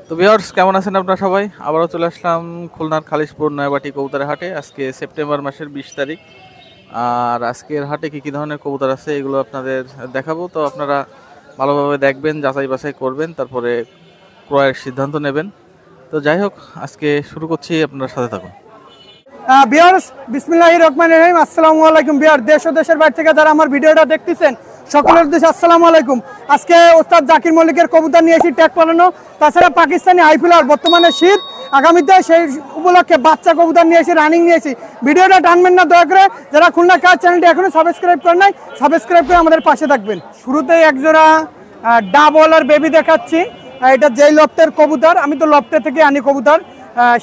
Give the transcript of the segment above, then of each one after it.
তো ভিউয়ার্স কেমন আছেন আপনারা সবাই? আবারও চলে আসলাম খুলনার খালিশপুর নয়াবাটি কবুতরের হাটে। আজকে সেপ্টেম্বর মাসের 20 তারিখ। আর আজকের হাটে কি ধরনের কবুতর আছে এগুলো আপনাদের দেখাবো। তো আপনারা ভালোভাবে দেখবেন, যাচাই বাছাই করবেন, তারপরে ক্রয়ের সিদ্ধান্ত নেবেন। তো যাই হোক, আজকে শুরু করছি, আপনারা সাথে থাকুন। ভিউয়ার্স বিসমিল্লাহির রহমানির রহিম। আসসালামু আলাইকুম ভিউয়ার, দেশ ও দেশের বাইরে থেকে যারা আমার ভিডিওটা দেখতেছেন সকলের উদ্দেশ্যে আসসালামু আলাইকুম। আজকে ওস্তাদ জাকির মল্লিকের কবুতর নিয়ে এসেছি ট্যাগ পালানো, তাছাড়া পাকিস্তানি আইফিলার বর্তমানে শীত, আগামীতে সেই উপলক্ষে বাচ্চা কবুতর নিয়ে এসে রানিং নিয়েছি। ভিডিওটা টানবেন না দয়া করে, যারা খুলনা কাজ চ্যানেলটি এখনো সাবস্ক্রাইব করেন নাই সাবস্ক্রাইব করে আমাদের পাশে থাকবেন। শুরুতেই একজোড়া ডাবলার বেবি দেখাচ্ছি। এটা যেই লফটের কবুতর, আমি তো লফটে থেকে আনি কবুতর,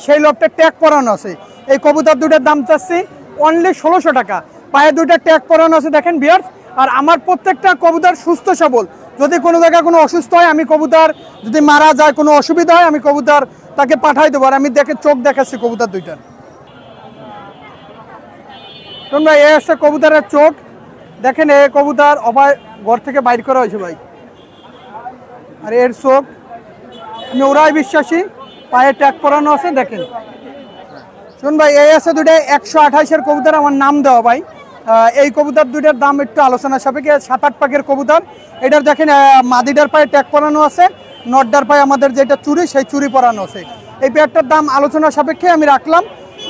সেই লফটের ট্যাগ পরানো আছে। এই কবুতর দুটোর দাম চাচ্ছি অনলি 1600 টাকা। পায়ে দুইটা ট্যাগ পরানো আছে দেখেন ভিউয়ার্স। আর আমার প্রত্যেকটা কবুতর সুস্থ সবল। যদি কোনো জায়গায় কোনো অসুস্থ হয়, আমি কবুতর যদি মারা যায়, কোনো অসুবিধা হয়, আমি কবুতর তাকে পাঠাই দেবো। আর আমি দেখে চোখ দেখাচ্ছি কবুতর দুইটার। শুনুন ভাই, এ হচ্ছে কবুতরের চোখ দেখেন। এ কবুতর অভয় ঘর থেকে বাইর করা হয়েছে ভাই। আর এর চোখ, আমি ওরাই বিশ্বাসী। পায়ে ট্যাগ পরানো আছে দেখেন। শুন ভাই, এই আছে দুটো 128-এর কবুতর, আমার নাম দেওয়া ভাই। এই কবুতর দুইটার দাম একটু আলোচনা সাপেক্ষে। 7-8 পাকের কবুতর। এটার দেখেন মাদিটার পায়ে ট্যাগ পরানো আছে, নটডার পায়ে আমাদের যেটা চুরি, সেই চুরি পরানো আছে। এই পেয়ারটার দাম আলোচনা সাপেক্ষে আমি রাখলাম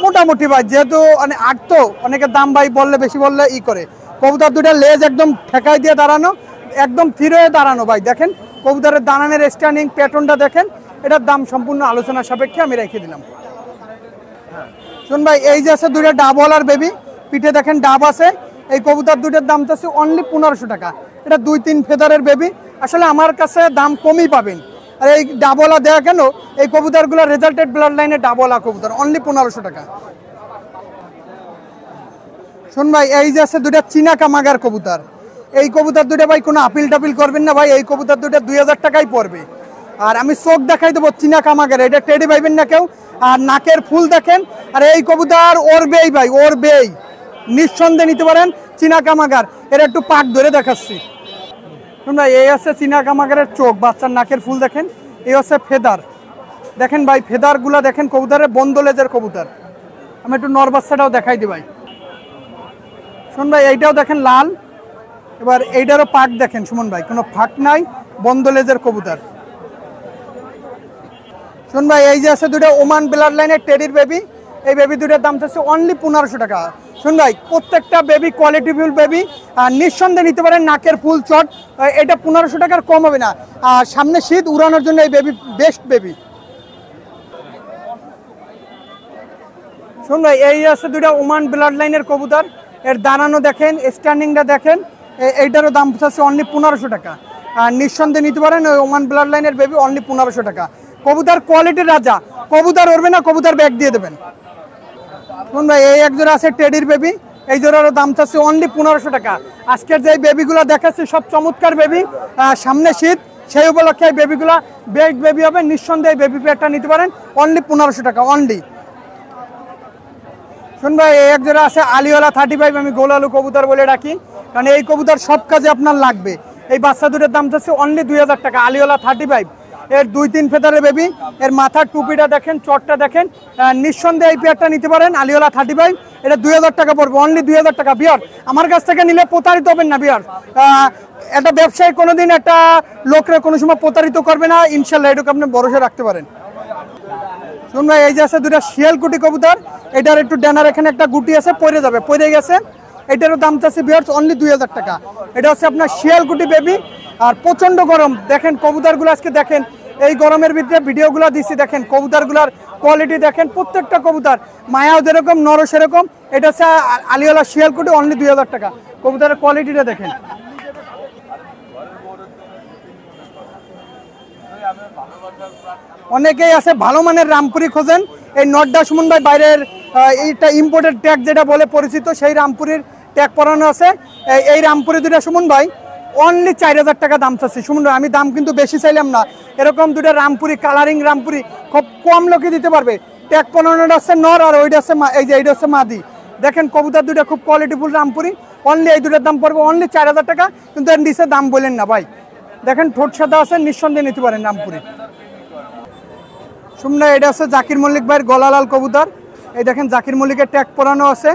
মোটামুটি ভাই, যেহেতু মানে আটতো অনেকের দাম ভাই বললে বেশি বললে করে। কবুতর দুটার লেজ একদম ঠেকাই দিয়ে দাঁড়ানো, একদম থির হয়ে দাঁড়ানো ভাই। দেখেন কবুতরের দাঁড়ানোর স্ট্যান্ডিং প্যাটার্নটা দেখেন। এটার দাম সম্পূর্ণ আলোচনা সাপেক্ষে আমি রেখে দিলাম। শুন ভাই, এই যে আছে দুইটা ডাবলার বেবি, পিঠে দেখেন ডাব আছে। এই কবুতর দুইটার দাম আছে অনলি 1500 টাকা। এটা 2-3 ফেদারের বেবি। আসলে আমার কাছে দাম কমই পাবেন। আর এই ডাবলা দেওয়া কেন, এই কবুতরগুলো রেজাল্টেড ব্লাড লাইনে ডাবলা কবুতর, অনলি 1500 টাকা। শুন ভাই, এই যে আছে দুইটা চীনা কামাগার কবুতর। এই কবুতর দুইটা ভাই কোনো আপিল টাপিল করবেন না ভাই, এই কবুতর দুইটা 2000 টাকাই পড়বে। আর আমি চোখ দেখাই দেবো চীনা কামাগার, এটা টেডি পাইবেন না কেউ। আর নাকের ফুল দেখেন। আর এই কবুতর ওর বেই ভাই, ওর বেই নিঃসন্দেহে নিতে পারেন চীনা কামাগার। এর একটু পাক ধরে দেখাচ্ছি। শুনুন, এই হচ্ছে চীনা কামাগারের চোখ, বাচ্চার নাকের ফুল দেখেন। এই হচ্ছে ফেদার দেখেন ভাই, ফেদারগুলা দেখেন। কবুতরের বন্দলেজের কবুতর। আমি একটু নর বাচ্চাটাও দেখাই দিই ভাই। শুনুন ভাই, এইটাও দেখেন লাল। এবার এইটারও পাক দেখেন সুমন ভাই, কোনো ফাঁক নাই, বন্দলেজের কবুতর। শুন ভাই, এই যে আছে দুটো ওমান ব্লাড লাইনের টেডির বেবি। এই বেবি দুটোর দাম চাচ্ছে অনলি 1500 টাকা। শুন ভাই, প্রত্যেকটা বেবি কোয়ালিটিফুল বেবি, নিঃসন্দেহে নিতে পারেন। নাকের ফুল চট, এটা 1500 টাকার কম হবে না। আর সামনে শীত, উড়ানোর জন্য এই বেবি বেস্ট বেবি। শুন ভাই, এই আছে দুটো ওমান ব্লাড লাইনের কবুতর। এর দাঁড়ানো দেখেন, স্ট্যান্ডিংটা দেখেন। এইটারও দাম চাচ্ছে অনলি 1500 টাকা। আর নিঃসন্দেহে নিতে পারেন ওই ওমান ব্লাড লাইনের বেবি, অনলি 1500 টাকা। কবুতর কোয়ালিটির রাজা, কবুতর উড়বে না, কবুতর ব্যাগ দিয়ে দেবেন। শুনুন ভাই, এই এক জোড়া আছে টেডির বেবি। এই জোড়ারও দাম চাচ্ছে অনলি 1500 টাকা। আজকের যে বেবিগুলো দেখাচ্ছি সব চমৎকার বেবি। সামনে শীত, সেই উপলক্ষে এই বেবিগুলো বেস্ট বেবি হবে। নিঃসন্দেহে বেবি পেয়ারটা নিতে পারেন অনলি 1500 টাকা অনলি। শুন ভাই, এই এক জোড়া আছে আলিওয়ালা 35, আমি গোল আলু কবুতর বলে ডাকি, কারণ এই কবুতর সব কাজে আপনার লাগবে। এই বাচ্চা দুটোর দাম চাচ্ছে অনলি 2000 টাকা। আলিওয়ালা 35, এর 2-3 ফেদারের বেবি। এর মাথার টুপিটা দেখেন, চটটা দেখেন। নিঃসন্দেহে এই পেয়ারটা নিতে পারেন আলিওয়ালা 35। এটা 2000 টাকা পড়বে, অনলি 2000 টাকা। বিয়ার আমার কাছ থেকে নিলে প্রতারিত হবেন না বিয়ার। একটা ব্যবসায়ী কোনোদিন একটা লোকরে কোনো সময় প্রতারিত করবে না, ইনশাল্লাহ, এটুকু আপনি ভরসা রাখতে পারেন। শুনুন ভাই, এই যে আছে দুটা শিয়ালকুটি কবুতর। এটার একটু ড্যানার এখানে একটা গুটি আছে, পড়ে যাবে, পড়ে গেছে। এটারও দাম চাচ্ছে বিয়ার্স অনলি 2000 টাকা। এটা হচ্ছে আপনার শিয়ালকুটি বেবি। আর প্রচন্ড গরম দেখেন কবুতরগুলো, আজকে দেখেন এই গরমের ভিতরে ভিডিওগুলো দিচ্ছি, দেখেন কবুতরগুলোর কোয়ালিটি দেখেন। প্রত্যেকটা কবুতর মায়াও যেরকম, নরও সেরকম। এটা হচ্ছে আলিওয়ালা শিয়ালকুটি, অনলি 2000 টাকা। কবুতরের কোয়ালিটিটা দেখেন। অনেকেই আছে ভালো মানের রামপুরি খোঁজেন। এই নটডা সুমন ভাই বাইরের এইটা ইম্পোর্টেড ট্যাগ যেটা বলে পরিচিত, সেই রামপুরির ট্যাগ পরানো আছে। এই রামপুরি দুটা সুমন ভাই অনলি 4000 টাকা দাম চাচ্ছি। সুমন ভাই, আমি দাম কিন্তু বেশি চাইলাম না। এরকম দুটো রামপুরি, কালারিং রামপুরি খুব কম লোকে দিতে পারবে। ট্যাগ পরানোটা আছে নর, আর ওইটা আছে এই যে এইটা হচ্ছে মাদি। দেখেন কবুতর দুটো খুব কোয়ালিটিফুল রামপুরি। অনলি এই দুটোর দাম পড়বে অনলি 4000 টাকা। কিন্তু এর নিচে দাম বলেন না ভাই। দেখেন ঠোঁট সাদা আছে, নিঃসন্দেহে নিতে পারেন রামপুরি। শুননা এটা আছে জাকির মল্লিক ভাইয়ের গলালাল কবুতর। এই দেখেন জাকির মল্লিকের ট্যাগ পরানো আছে,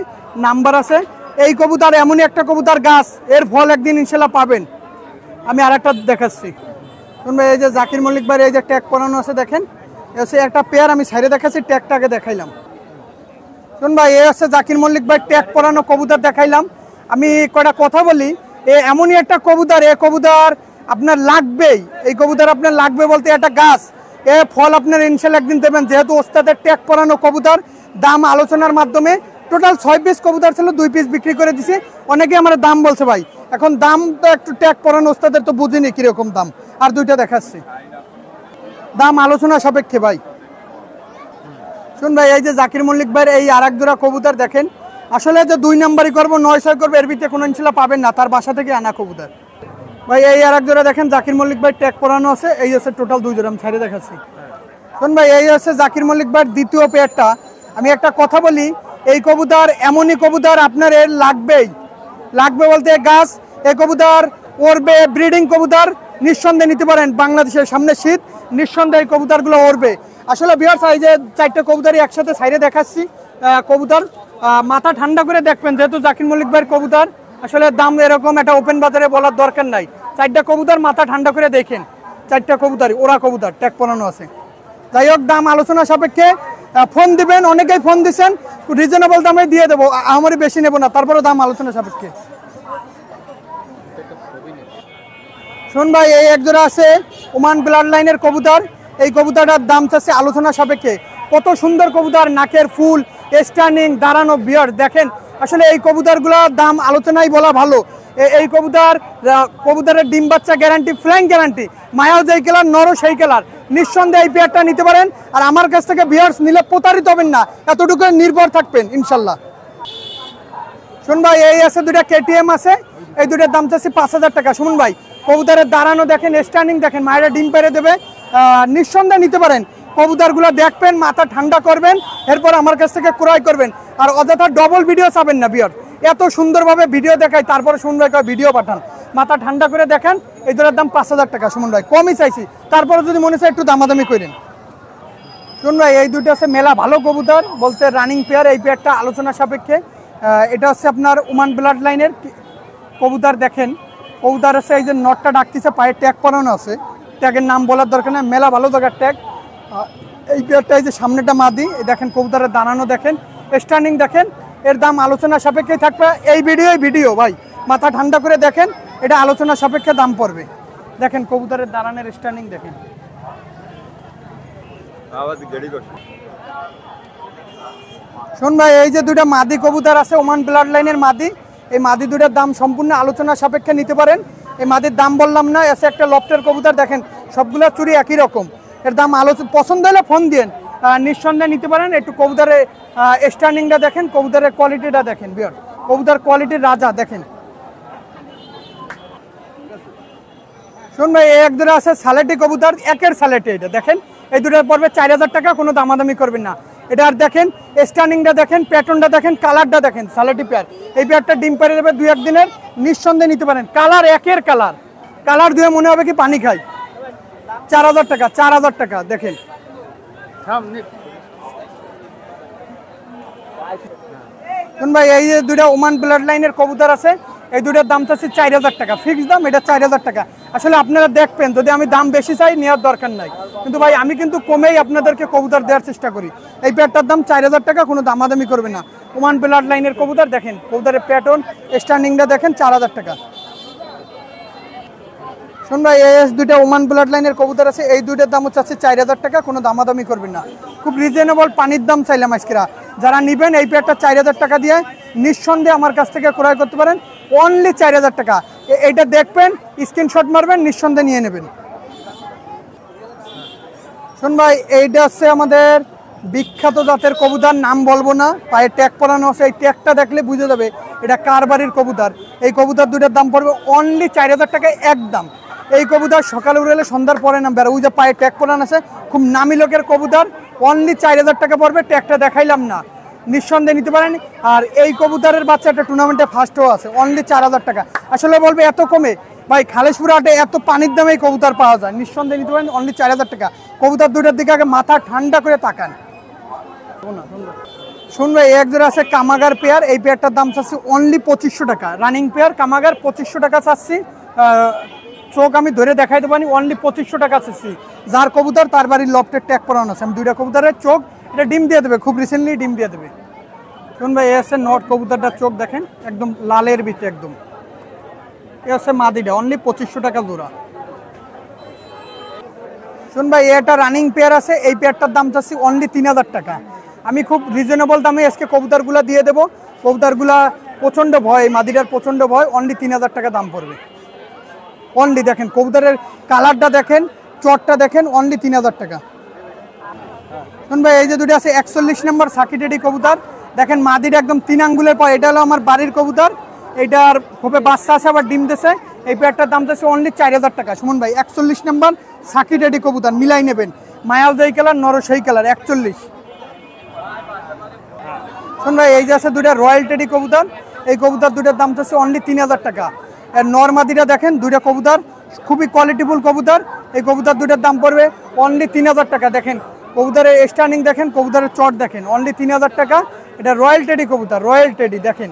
নাম্বার আছে। এই কবুতর এমনই একটা কবুতর গাছ, এর ফল একদিন ইনশাল্লাহ পাবেন। আমি আর একটা দেখাচ্ছি শুনবে, এই যে জাকির মল্লিক ভাইয়ের এই যে ট্যাগ পরানো আছে দেখেন, এসে একটা পেয়ার আমি সাইডে দেখাচ্ছি, ট্যাগটাকে দেখাইলাম। শুন ভাই, এই হচ্ছে জাকির মল্লিক ভাই ট্যাগ পরানো কবুতর দেখাইলাম। আমি কয়টা কথা বলি, এমনই একটা কবুতর, এ কবুতর আপনার লাগবেই। এই কবুতর আপনার লাগবে বলতে একটা গাছ, এ ফল আপনার ইনশাল্লাহ একদিন দেবেন। যেহেতু ওস্তাদের ট্যাগ পরানো কবুতর, দাম আলোচনার মাধ্যমে টোটাল 6 পিস কবুতর ছিল, 2 পিস বিক্রি করে দিছি। অনেকে আমার দাম বলছে ভাই, এখন দাম তো একটু ট্যাগ পরানো ওস্তাদের তো বুঝিনি কিরকম দাম। আর 2টা দেখাচ্ছি, দাম আলোচনা সাপেক্ষে ভাই। শুন ভাই, এই যে জাকির মল্লিক ভাইয়ের এই আর এক জোড়া কবুতর দেখেন, আসলে যে 2 নাম্বারই করবো 9-6 করবো এর ভিতরে কোনো ইনশাল্লাহ পাবেন না, তার বাসা থেকে আনা কবুতর ভাই। এই আর এক জোড়া দেখেন জাকির মল্লিক ভাই ট্যাগ পরানো আছে, এই হচ্ছে টোটাল 2 জোড়া, আমি ছাড়ে দেখাচ্ছি। শুন ভাই, এই হচ্ছে জাকির মল্লিক ভাইয়ের দ্বিতীয় পেয়ারটা। আমি একটা কথা বলি, এই কবুতর এমনই কবুতর আপনার এর লাগবেই। লাগবে বলতে গাছ, এই কবুতর ওড়বে, ব্রিডিং কবুতর নিঃসন্দেহে নিতে পারেন। বাংলাদেশের সামনে শীত, নিঃসন্দেহে এই কবুতরগুলো ওড়বে। আসলে বিহার এই যে 4টে কবুতরই একসাথে সাইডে দেখাচ্ছি। কবুতর মাথা ঠান্ডা করে দেখবেন, যেহেতু জাকির মল্লিক ভাইয়ের কবুতর, আসলে দাম এরকম একটা ওপেন বাজারে বলার দরকার নাই। 4টা কবুতর মাথা ঠান্ডা করে দেখেন, 4টা কবুতরই ওরা কবুতর, ট্যাগ পরানো আছে। যাই হোক, দাম আলোচনা সাপেক্ষে ফোন দিবেন, অনেকেই ফোন দিচ্ছেন, রিজনেবল দামে দিয়ে দেবো, আমারই বেশি নেবো না, তারপরে দাম আলোচনা সাপেক্ষে। শোন ভাই, এই এক জোড়া আছে ওমান ব্লাড লাইনের কবুতর। এই কবুতরটার দাম চাচ্ছে আলোচনা সাপেক্ষে। কত সুন্দর কবুতর, নাকের ফুল, স্ট্যান্ডিং, দাঁড়ানো বিয়ার দেখেন। আসলে এই কবুতরগুলোর দাম আলোচনায় বলা ভালো। এই কবুতরের ডিম বাচ্চা গ্যারান্টি, ফ্ল্যাং গ্যারান্টি, মায়াও যেই কালার নরও সেই কালার। নিঃসন্দেহে এই পেয়ারটা নিতে পারেন। আর আমার কাছ থেকে বিয়ার্স নিলে প্রতারিত হবেন না, এতটুকু নির্ভর থাকবেন ইনশাল্লাহ। শুন ভাই, এই আছে 2টা KTM আছে, এই 2টার দাম চাচ্ছি 5000 টাকা। শুনুন ভাই, কবুতরের দাঁড়ানো দেখেন, স্ট্যান্ডিং দেখেন, মায়েরা ডিম পেরে দেবে, নিঃসন্দেহে নিতে পারেন। কবুতরগুলো দেখবেন, মাথা ঠান্ডা করবেন, এরপর আমার কাছ থেকে ক্রয় করবেন। আর অযথা ডবল ভিডিও চাবেন না বিয়ার, এত সুন্দরভাবে ভিডিও দেখায়, তারপরে শুনুন ভাই ভিডিও পাঠান। মাথা ঠান্ডা করে দেখেন। এই দুটার দাম 5000 টাকা। শুনুন ভাই, কমই চাইছি, তারপরে যদি মনে চায় একটু দামাদামি করেন। শুনুন ভাই, এই 2টা আছে মেলা ভালো কবুতর বলতে রানিং পেয়ার। এই পেয়ারটা আলোচনা সাপেক্ষে। এটা হচ্ছে আপনার ওমান ব্লাড লাইনের কবুতর। দেখেন কবুতর আছে, এই যে নটটা ডাকতেছে, পায়ে ট্যাগ পরানো আছে, ট্যাগের নাম বলার দরকার নেই, মেলা ভালো জায়গার ট্যাগ। এই পেয়ারটা এই যে সামনেটা মাদি, দেখেন কবুতরের দাঁড়ানো দেখেন, স্ট্যান্ডিং দেখেন। এর দাম আলোচনা সাপেক্ষে থাকবে। এই ভিডিও ভাই মাথা ঠান্ডা করে দেখেন, এটা আলোচনা সাপেক্ষে দাম পড়বে। দেখেন কবুতরের দাঁড়ানোর স্ট্যান্ডিং দেখেন। শোন ভাই, এই যে 2টা মাদি কবুতর আছে ওমান ব্লাড লাইনের মাদি, এই মাদি 2টার দাম সম্পূর্ণ আলোচনা সাপেক্ষে নিতে পারেন। এই মাদির দাম বললাম না, এসে একটা লফটের কবুতর দেখেন, সবগুলো চুরি একই রকম। এর দাম পছন্দ হলে ফোন দিন, নিঃসন্দেহে নিতে পারেন। একটু কবুতরের স্ট্যান্ডিংটা দেখেন, কবুতরের কোয়ালিটিটা দেখেন বিয়ার, কবুতর কোয়ালিটির রাজা দেখেন। শুন ভাই, এই এক দুটো আছে সালেটি কবুতর, একের সালেটি, এটা দেখেন। এই 2টার পড়বে 4000 টাকা, কোনো দামাদামি করবেন না। এটা আর দেখেন, স্ট্যান্ডিংটা দেখেন, প্যাটার্নটা দেখেন, কালারটা দেখেন, সালেটি পেয়ার। এই পেয়ারটা ডিম পেরে দেবে 2-1 দিনের, নিঃসন্দেহে নিতে পারেন। কালার একের কালার ধুয়ে মনে হবে কি পানি খাই। 4000 টাকা, 4000 টাকা দেখেন। শুন ভাই, এই যে 2টা ওমান ব্লাড লাইনের কবুতর আছে, এই 2টার দাম চাচ্ছি 4000 টাকা, ফিক্সড দাম। এটা 4000 টাকা। আসলে আপনারা দেখবেন, যদি আমি দাম বেশি চাই নেওয়ার দরকার নাই, কিন্তু ভাই আমি কিন্তু কমেই আপনাদেরকে কবুতর দেওয়ার চেষ্টা করি। এই পেয়ারটার দাম 4000 টাকা, কোনো দামাদামি করবে না। ওমান ব্লাড লাইনের কবুতর দেখেন, কবুতরের প্যাটার্ন, স্ট্যান্ডিংটা দেখেন, 4000 টাকা। শুন ভাই, এই 2টা ওমান ব্লাড লাইনের কবুতর আছে, এই 2টার দাম হচ্ছে 4000 টাকা, কোনো দামাদামি করবেন না। খুব রিজনেবল পানির দাম চাইলাম আজকেরা। যারা নেবেন এই পেয়ারটা 4000 টাকা দিয়ে নিঃসন্দেহে আমার কাছ থেকে ক্রয় করতে পারেন, অনলি 4000 টাকা। এইটা দেখবেন, স্ক্রিনশট মারবেন, নিঃসন্দেহে নিয়ে নেবেন। শুন ভাই, এইটা হচ্ছে আমাদের বিখ্যাত জাতের কবুতর, নাম বলবো না, পায়ে ট্যাগ পরানো আছে। এই ট্যাগটা দেখলে বুঝে যাবে এটা কার বাড়ির কবুতর। এই কবুতর 2টার দাম পড়বে অনলি 4000 টাকায় একদম। এই কবুতর সকালে উড়েলে সন্ধ্যার পরে নামবে। আর ওই যে পায়ে ট্যাগ পরানো আছে, খুব নামি লোকের কবুতর, অনলি 4000 টাকা পড়বে। ট্যাগটা দেখাইলাম না, নিঃসন্দেহে নিতে পারেন। আর এই কবুতরের বাচ্চা একটা টুর্নামেন্টে ফার্স্টও আছে, অনলি 4000 টাকা। আসলে বলবে এত কমে, ভাই খালেশপুর হাটে এত পানির দামে কবুতর পাওয়া যায়, নিঃসন্দেহে নিতে পারেন অনলি 4000 টাকা। কবুতর দুটার দিকে আগে মাথা ঠান্ডা করে তাকান। শুনবে এক জোড়া আছে কামাগার পেয়ার, এই পেয়ারটার দাম চাচ্ছি অনলি 2500 টাকা। রানিং পেয়ার কামাগার 2500 টাকা চাচ্ছি। চোখ আমি ধরে দেখাইতে পারি, অনলি 2500 টাকা চাচ্ছি। যার কবুতর তার বাড়ির লফটের ট্যাগ করানো আছে। আমি দুইটা কবুতরের চোখ, এটা ডিম দিয়ে দেবে, খুব রিসেন্টলি ডিম দিয়ে দেবে। শুন ভাই, এ আছে নট কবুতরটার চোখ দেখেন, একদম লালের ভিতরে একদম। এ হচ্ছে মাদিটা, অনলি 2500 টাকা জোড়া। শুন ভাই, এটা রানিং পেয়ার আছে, এই পেয়ারটার দাম চাচ্ছি অনলি 3000 টাকা। আমি খুব রিজনেবল দামে আজকে কবুতরগুলো দিয়ে দেবো। কবুতরগুলা প্রচণ্ড ভয়, মাদিটার প্রচণ্ড ভয়, অনলি 3000 টাকা দাম পড়বে। অনলি দেখেন কবুতরের কালারটা দেখেন, চটটা দেখেন, অনলি 3000 টাকা। শুন ভাই, এই যে দুটো আছে 41 নম্বর সাকিটেডি কবুতর, দেখেন মাদিটা একদম 3 আঙ্গুলের পর। এটা হলো আমার বাড়ির কবুতর, এইটার খুবই বাচ্চা আছে, আবার ডিম দিছে। এই পেয়ারটার দাম চাচ্ছে অনলি 4000 টাকা। সুমন ভাই, 41 নম্বর সাকিটেডি কবুতর, মিলাই নেবেন, মায়াল যেই কালার নর সেই কালার, 41। শুন ভাই, এই যে আছে দুটা রয়্যাল টেডি কবুতর, এই কবুতর দুটার দাম চাচ্ছে অনলি 3000 টাকা। আর নরমাদিটা দেখেন, দুইটা কবুতর খুবই কোয়ালিটিফুল কবুতর, এই কবুতর দুটার দাম পড়বে অনলি 3000 টাকা। দেখেন কবুতরের স্টার্নিং দেখেন, কবুতরের চট দেখেন, অনলি 3000 টাকা। এটা রয়্যাল টেডি কবুতর, রয়্যাল টেডি দেখেন।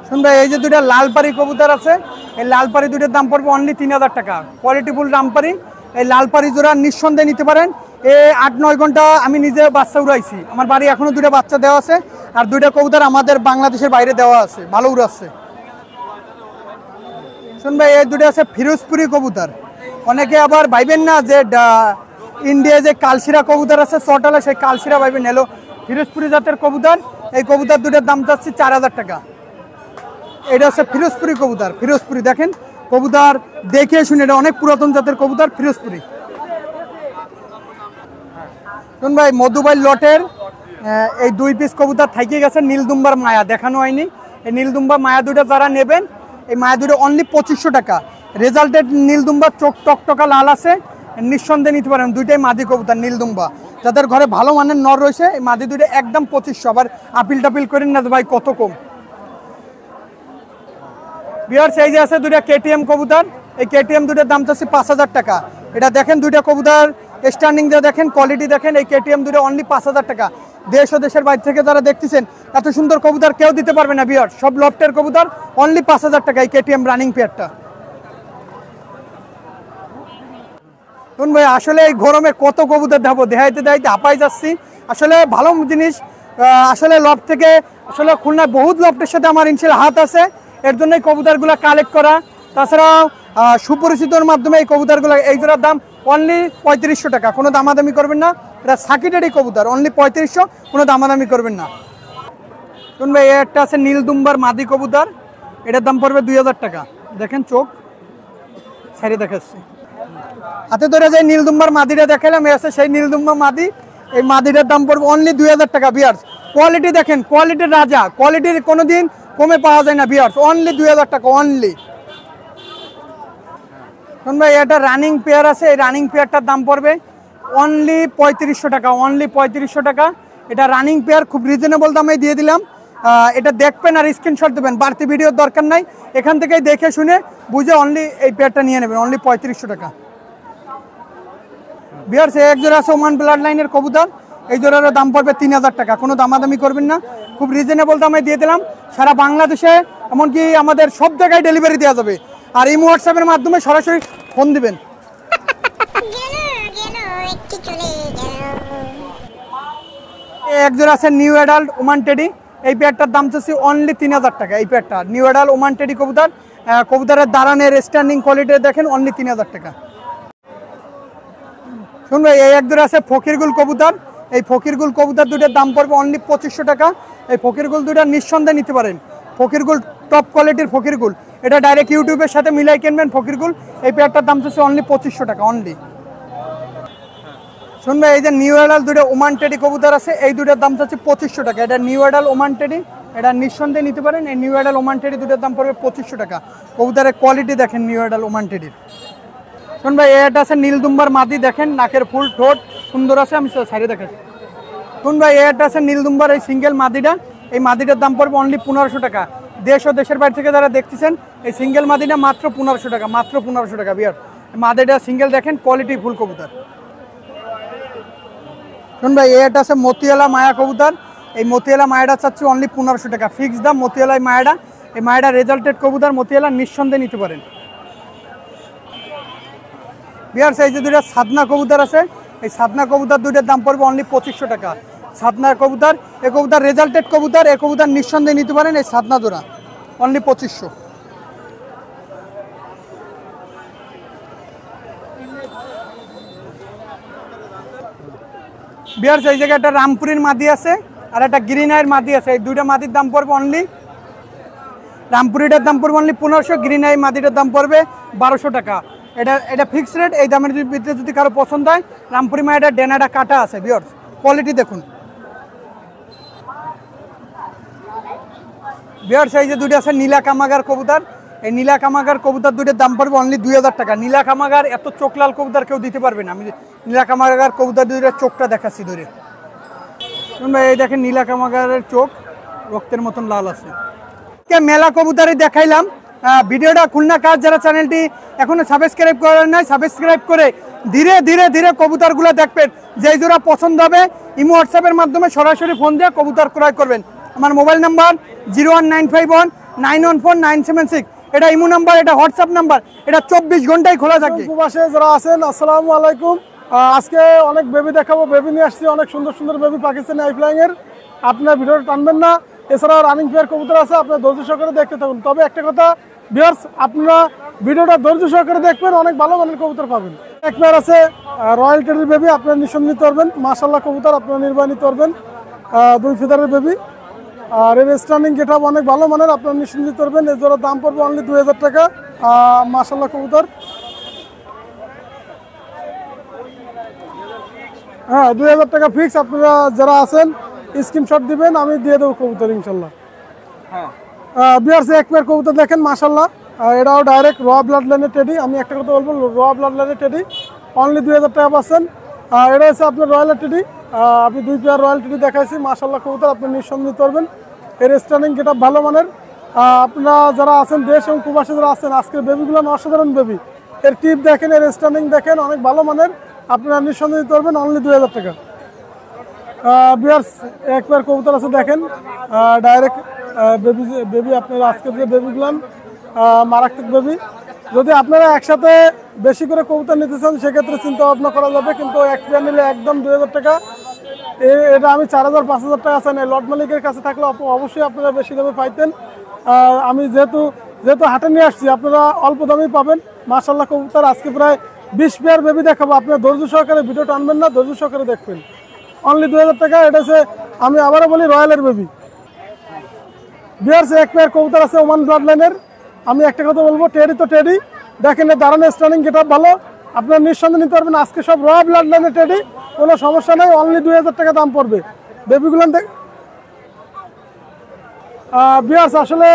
শুন ভাই, এই যে দুটা লালপাড়ি কবুতর আছে, এই লালপাড়ি দুটার দাম পড়বে অনলি 3000 টাকা। কোয়ালিটিফুল রামপাড়ি, এই লালপাড়ি জোড়া নিঃসন্দেহে নিতে পারেন। 8-9 ঘন্টা আমি নিজে বাচ্চা উড়াইছি, আমার বাড়ি এখনো দুটা বাচ্চা দেওয়া আছে, আর দুইটা কবুতর আমাদের বাংলাদেশের বাইরে দেওয়া আছে, ভালো উড়াচ্ছে। শুন ভাই, এই দুটো আছে ফিরোজপুরি কবুতর। অনেকে আবার ভাইবেন না যে ইন্ডিয়ায় যে কালশিরা কবুতর আছে চটালে, সেই কালশিরা ভাইবেন, এলো ফিরোজপুরি জাতের কবুতর। এই কবুতর দুটার দাম চাচ্ছি 4000 টাকা। এটা হচ্ছে ফিরোজপুরি কবুতর, ফিরোজপুরি দেখেন কবুতর দেখে শুনে, এটা অনেক পুরাতন জাতের কবুতর, ফিরোজপুরি। শুন ভাই, মধুবাই লটের এই 2 পিস কবুতর থাইকে গেছে নীলদুম্বার মায়া, দেখানো হয়নি। এই নীলদুম্বা মায়া দুটো যারা নেবেন, এই মায়া দুটো অনলি 2500 টাকা। রেজাল্টেড নীলদুম্বার চোখ টকটকা লাল আছে, নিঃসন্দেহে নিতে পারেন। দুইটাই মাদি কবুতর নীলদুম্বা, যাদের ঘরে ভালো মানের নর রয়েছে, এই মাদি দুটো একদম 2500। আবার আপিল টাপিল করেন না ভাই, কত কম। বিয়ার সাইজে আছে দুইটা কেটিএম কবুতর, এই কেটিএম দুটোর দাম চাচ্ছি 5000 টাকা। এটা দেখেন দুইটা কবুতর স্ট্যান্ডিং দিয়ে দেখেন, কোয়ালিটি দেখেন। এই কেটিএম দুটো অনলি 5000 টাকা। দেশ ও দেশের বাইরে থেকে যারা দেখতেছেন, এত সুন্দর কবুতর কেউ দিতে পারবে না বিয়ার, সব লফটের কবুতর, অনলি 5000 টাকা এই কেটিএম রানিং পেয়ারটা। শুন ভাই, আসলে এই গরমে কত কবুতর দেখাবো, দেখাইতে দেখাইতে হাঁপাই যাচ্ছি। আসলে ভালো জিনিস, আসলে লফট থেকে, আসলে খুলনায় বহুত লফটের সাথে আমার ইনশাল হাত আছে, এর জন্যই কবুতরগুলো কালেক্ট করা। তাছাড়াও সুপরিচিতর মাধ্যমে এই কবুতরগুলো, এই জোড়ার দাম অনলি 3500 টাকা, কোনো দামাদামি করবেন না। এটা সাকিটেডি কবুতর, অনলি 3500, কোনো দামাদামি করবেন না। শুন ভাই, একটা আছে নীলদুম্বার মাদি কবুতর, এটার দাম পড়বে 2000 টাকা। দেখেন চোখ ছাড়িয়ে দেখাচ্ছি, হাতে ধরে যে নীলদুম্বার মাদিটা দেখালাম, এ আছে সেই নীলদুম্বার মাদি। এই মাদিটার দাম পড়বে অনলি 2000 টাকা। বিয়ার্স কোয়ালিটি দেখেন, কোয়ালিটির রাজা, কোয়ালিটির কোনোদিন কমে পাওয়া যায় না বিয়ার্স, অনলি 2000 টাকা অনলি। শুন ভাই, এটা রানিং পেয়ার আছে, এই রানিং পেয়ারটার দাম পড়বে অনলি 3500 টাকা, অনলি 3500 টাকা। এটা রানিং পেয়ার, খুব রিজনেবল দামে দিয়ে দিলাম। এটা দেখবেন আর স্ক্রিনশট দেবেন, বাড়তি ভিডিওর দরকার নাই, এখান থেকেই দেখে শুনে বুঝে অনলি এই পেয়ারটা নিয়ে নেবেন, অনলি 3500 টাকা। বিয়ার্স, এক জোড়া আছে ওমান ব্লাড লাইনের কবুতর, এই জোড়ার দাম পড়বে 3000 টাকা, কোনো দামাদামি করবেন না, খুব রিজনেবল দামে দিয়ে দিলাম। সারা বাংলাদেশে, এমনকি আমাদের সব জায়গায় ডেলিভারি দেওয়া যাবে। আর এই হোয়াটসঅ্যাপের মাধ্যমে সরাসরি ফোন দিবেন। এক জোড়া আছে নিউ অ্যাডাল্ট ওমান টেডি, এই পেয়ারটার দাম চাচ্ছি অনলি 3000 টাকা। এই পেয়ারটা নিউ অ্যাডাল্ট ওমান টেডি কবুতর, কবুতরের দাঁড়ানের স্ট্যান্ডিং কোয়ালিটি দেখেন, অনলি 3000 টাকা। শুনবে, এই এক জোড়া আছে ফকিরগুল কবুতর, এই ফকিরগুল কবুতর দুটোর দাম পড়বে অনলি 2500 টাকা। এই ফকিরগুল দুটো নিঃসন্দেহে নিতে পারেন, ফকিরগুল টপ কোয়ালিটির ফকিরগুল, এটা ডাইরেক্ট ইউটিউবের সাথে মিলাই কিনবেন ফকিরগুল। এই পেয়ারটার দাম চাচ্ছে অনলি 2500 টাকা অনলি। শুনবে, এই যে নিউ অ্যাডাল দুটো ওমান টেডি কবুতর আছে, এই দুটোর দাম চাচ্ছে 2500 টাকা। এটা নিউ অ্যাডাল ওমান টেডি, এটা নিঃসন্দেহে নিতে পারেন। এই নিউ অ্যাডাল ওমান টেডি দুটোর দাম পড়বে 2500 টাকা। কবুতরের কোয়ালিটি দেখেন নিউ অ্যাডাল ওমান টেডির। শুন ভাই, এটা আছে নীলদুম্বার মাদি, দেখেন নাকের ফুল, ঠোঁট সুন্দর আছে, আমি সাইডে দেখাচ্ছি। শুন ভাই, এটা আছে নীলদুম্বার এই সিঙ্গেল মাদিটা, এই মাদিটার দাম পড়বে অনলি 1500 টাকা। দেশ ও দেশের বাইরে থেকে যারা দেখতেছেন, এই সিঙ্গেল মাদিটা মাত্র 1500 টাকা, মাত্র 1500 টাকা বিয়ার। মাদিটা সিঙ্গেল দেখেন, কোয়ালিটি ফুল কবুতর। শুন ভাই, এটা আছে মতিয়ালা মায়া কবুতর। এই মতিয়ালা মায়াটা চাচ্ছি অনলি 1500 টাকা, ফিক্স দাম। মতিয়ালা মায়াটা, এই মায়াটা রেজাল্টেড কবুতর, মতিয়ালা নিঃসন্দেহে নিতে পারেন বিয়ার। এই যে দুইটা সাদনা কবুতর আছে, এই সাদনা কবুতর দুইটার দাম পড়বে অনলি 2500 টাকা। সাদনা কবুতর, এই কবুতর রেজাল্টেড কবুতর, এই কবুতর নিঃসন্দেহে নিতে পারেন। এই সাদনা জোড়া অনলি 2500। বিয়ার এই জায়গায় একটা রামপুরের মাদি আছে আর একটা গ্রিন আইয়ের মাদি আছে। এই দুইটা মাদির দাম পড়বে অনলি, রামপুরিটার দাম পড়বে অনলি 1500, গ্রিন আই মাদিটার দাম পড়বে 1200 টাকা। এটা ফিক্সড রেট। এই দামের ভিতরে যদি কারো পছন্দ হয়, রামপুরি মায়ের ডেনাটা কাটা আছে বিয়ার্স, কোয়ালিটি দেখুন বিয়ার্স। এই যে দুইটা আছে নীলা কামাগার কবুতর, এই নীলা কামাগার কবুতর দুইটার দাম পড়বে অনলি 2000 টাকা। নীলা কামাগার এত চোখ লাল কবুতর কেউ দিতে পারবে না। আমি নীলা কামাগার কবুতর দুইটার চোখটা দেখাচ্ছি ধরে। ভাই এই দেখেন নীলা কামাগারের চোখ রক্তের মতন লাল আছে। মেলা কবুতরই দেখাইলাম। ভিডিওটা খুলনা কাজ যারা চ্যানেলটি এখনো সাবস্ক্রাইব করেন নাই, সাবস্ক্রাইব করে ধীরে ধীরে ধীরে কবুতরগুলো দেখবেন। যেই জোড়া পছন্দ হবে ইমো হোয়াটসঅ্যাপের মাধ্যমে সরাসরি ফোন দিয়ে কবুতর ক্রয় করবেন। আমার মোবাইল নাম্বার 01951914976। এটা ইমো নাম্বার, এটা হোয়াটসঅ্যাপ নাম্বার, এটা 24 ঘন্টায় খোলা থাকে। উপবাসে যারা আছেন, আসসালামু আলাইকুম। আজকে অনেক বেবি দেখাবো, বেবি নিয়ে আসছি, অনেক সুন্দর সুন্দর বেবি পাকিস্তানি আইফ্লাইং এর। আপনার ভিডিওটা টানবেন না। এছাড়াও রানিং পেয়ার কবুতর আছে, আপনার ধৈর্য সহকারে দেখতে থাকুন। তবে একটা কথা ভিউয়ার্স, আপনারা ভিডিওটা ধৈর্য সহকারে দেখবেন, অনেক ভালো মানের কবুতর পাবেন। এক পেয়ার আছে রয়্যাল টেরির বেবি, আপনারা নিঃসন্দেহে নিতে পারবেন। মাশাআল্লাহ কবুতর আপনারা নির্বাহ নিতে পারবেন। 2 ফিদারের বেবি, আর এর স্ট্যান্ডিং গেট আপ অনেক ভালো মানের, আপনারা নিঃসন্দেহে নিতে পারবেন। এর জোড়ার দাম পড়বে অনলি 2000 টাকা। মাশাআল্লাহ কবুতর, হ্যাঁ 2000 টাকা ফিক্স। আপনারা যারা আছেন স্ক্রিনশট দিবেন, আমি দিয়ে দেবো কবুতর ইনশাল্লাহ। বিয়ার্সে এক পেয়ার কবুতর দেখেন মাশাল্লাহ, এটাও ডাইরেক্ট র ব্লাড লাইনের টেডি। আমি একটা কথা বলবো, র ব্লাড লাইনের টেডি অনলি 2000 টাকা পাচ্ছেন। এটা হচ্ছে আপনার রয়্যাল টেডি। আমি 2 পেয়ার রয়্যাল টেডি দেখাইছি, মাশাল্লাহ কবুতর আপনি নিঃসন্দেহে নিতে পারবেন। এর স্ট্যান্ডিং গেটআপ ভালো মানের। আপনারা যারা আছেন দেশ এবং প্রবাসী যারা আছেন, আজকের বেবিগুলো অসাধারণ বেবি। এর টিপ দেখেন, এর স্ট্যান্ডিং দেখেন, অনেক ভালো মানের, আপনারা নিঃসন্দেহে দিতে পারবেন অনলি 2000 টাকা। বিয়ার্স এক পেয়ার কবুতর আছে দেখেন, ডাইরেক্ট বেবি আপনারা আজকের যে বেবিগুলান মারাত্মক বেবি। যদি আপনারা একসাথে বেশি করে কবুতর নিতে চান, সেক্ষেত্রে চিন্তা ভাবনা করা যাবে, কিন্তু এক পেয়ার নিলে একদম 2000 টাকা। এটা আমি 4000-5000 টাকা আছে না, লট মালিকের কাছে থাকলে অবশ্যই আপনারা বেশি দামে পাইতেন। আমি যেহেতু হাটে নিয়ে আসছি, আপনারা অল্প দামেই পাবেন। মাশাআল্লাহ কবুতর আজকে প্রায় 20 পেয়ার বেবি দেখাবো। আপনারা ধৈর্য সহকারে ভিডিও টানবেন না, ধৈর্য সহকারে দেখবেন। অনলি 2000 টাকা। এটা হচ্ছে, আমি আবারও বলি, রয়্যালের বেবি। বিয়ার্স এক পেয়ার কবুতর আছে ওমান ব্লাড লাইনের। আমি একটা কথা বলবো, টেডি তো টেডি দেখেন, দাঁড়ানো স্ট্যান্ডিং গেটআপ ভালো, আপনারা নিঃসন্দেহে নিতে পারবেন। আজকে সব র ব্লাড লাইনের টেডি, কোনো সমস্যা নেই। অনলি 2000 টাকা দাম পড়বে বেবিগুলো। বিয়ার্স আসলে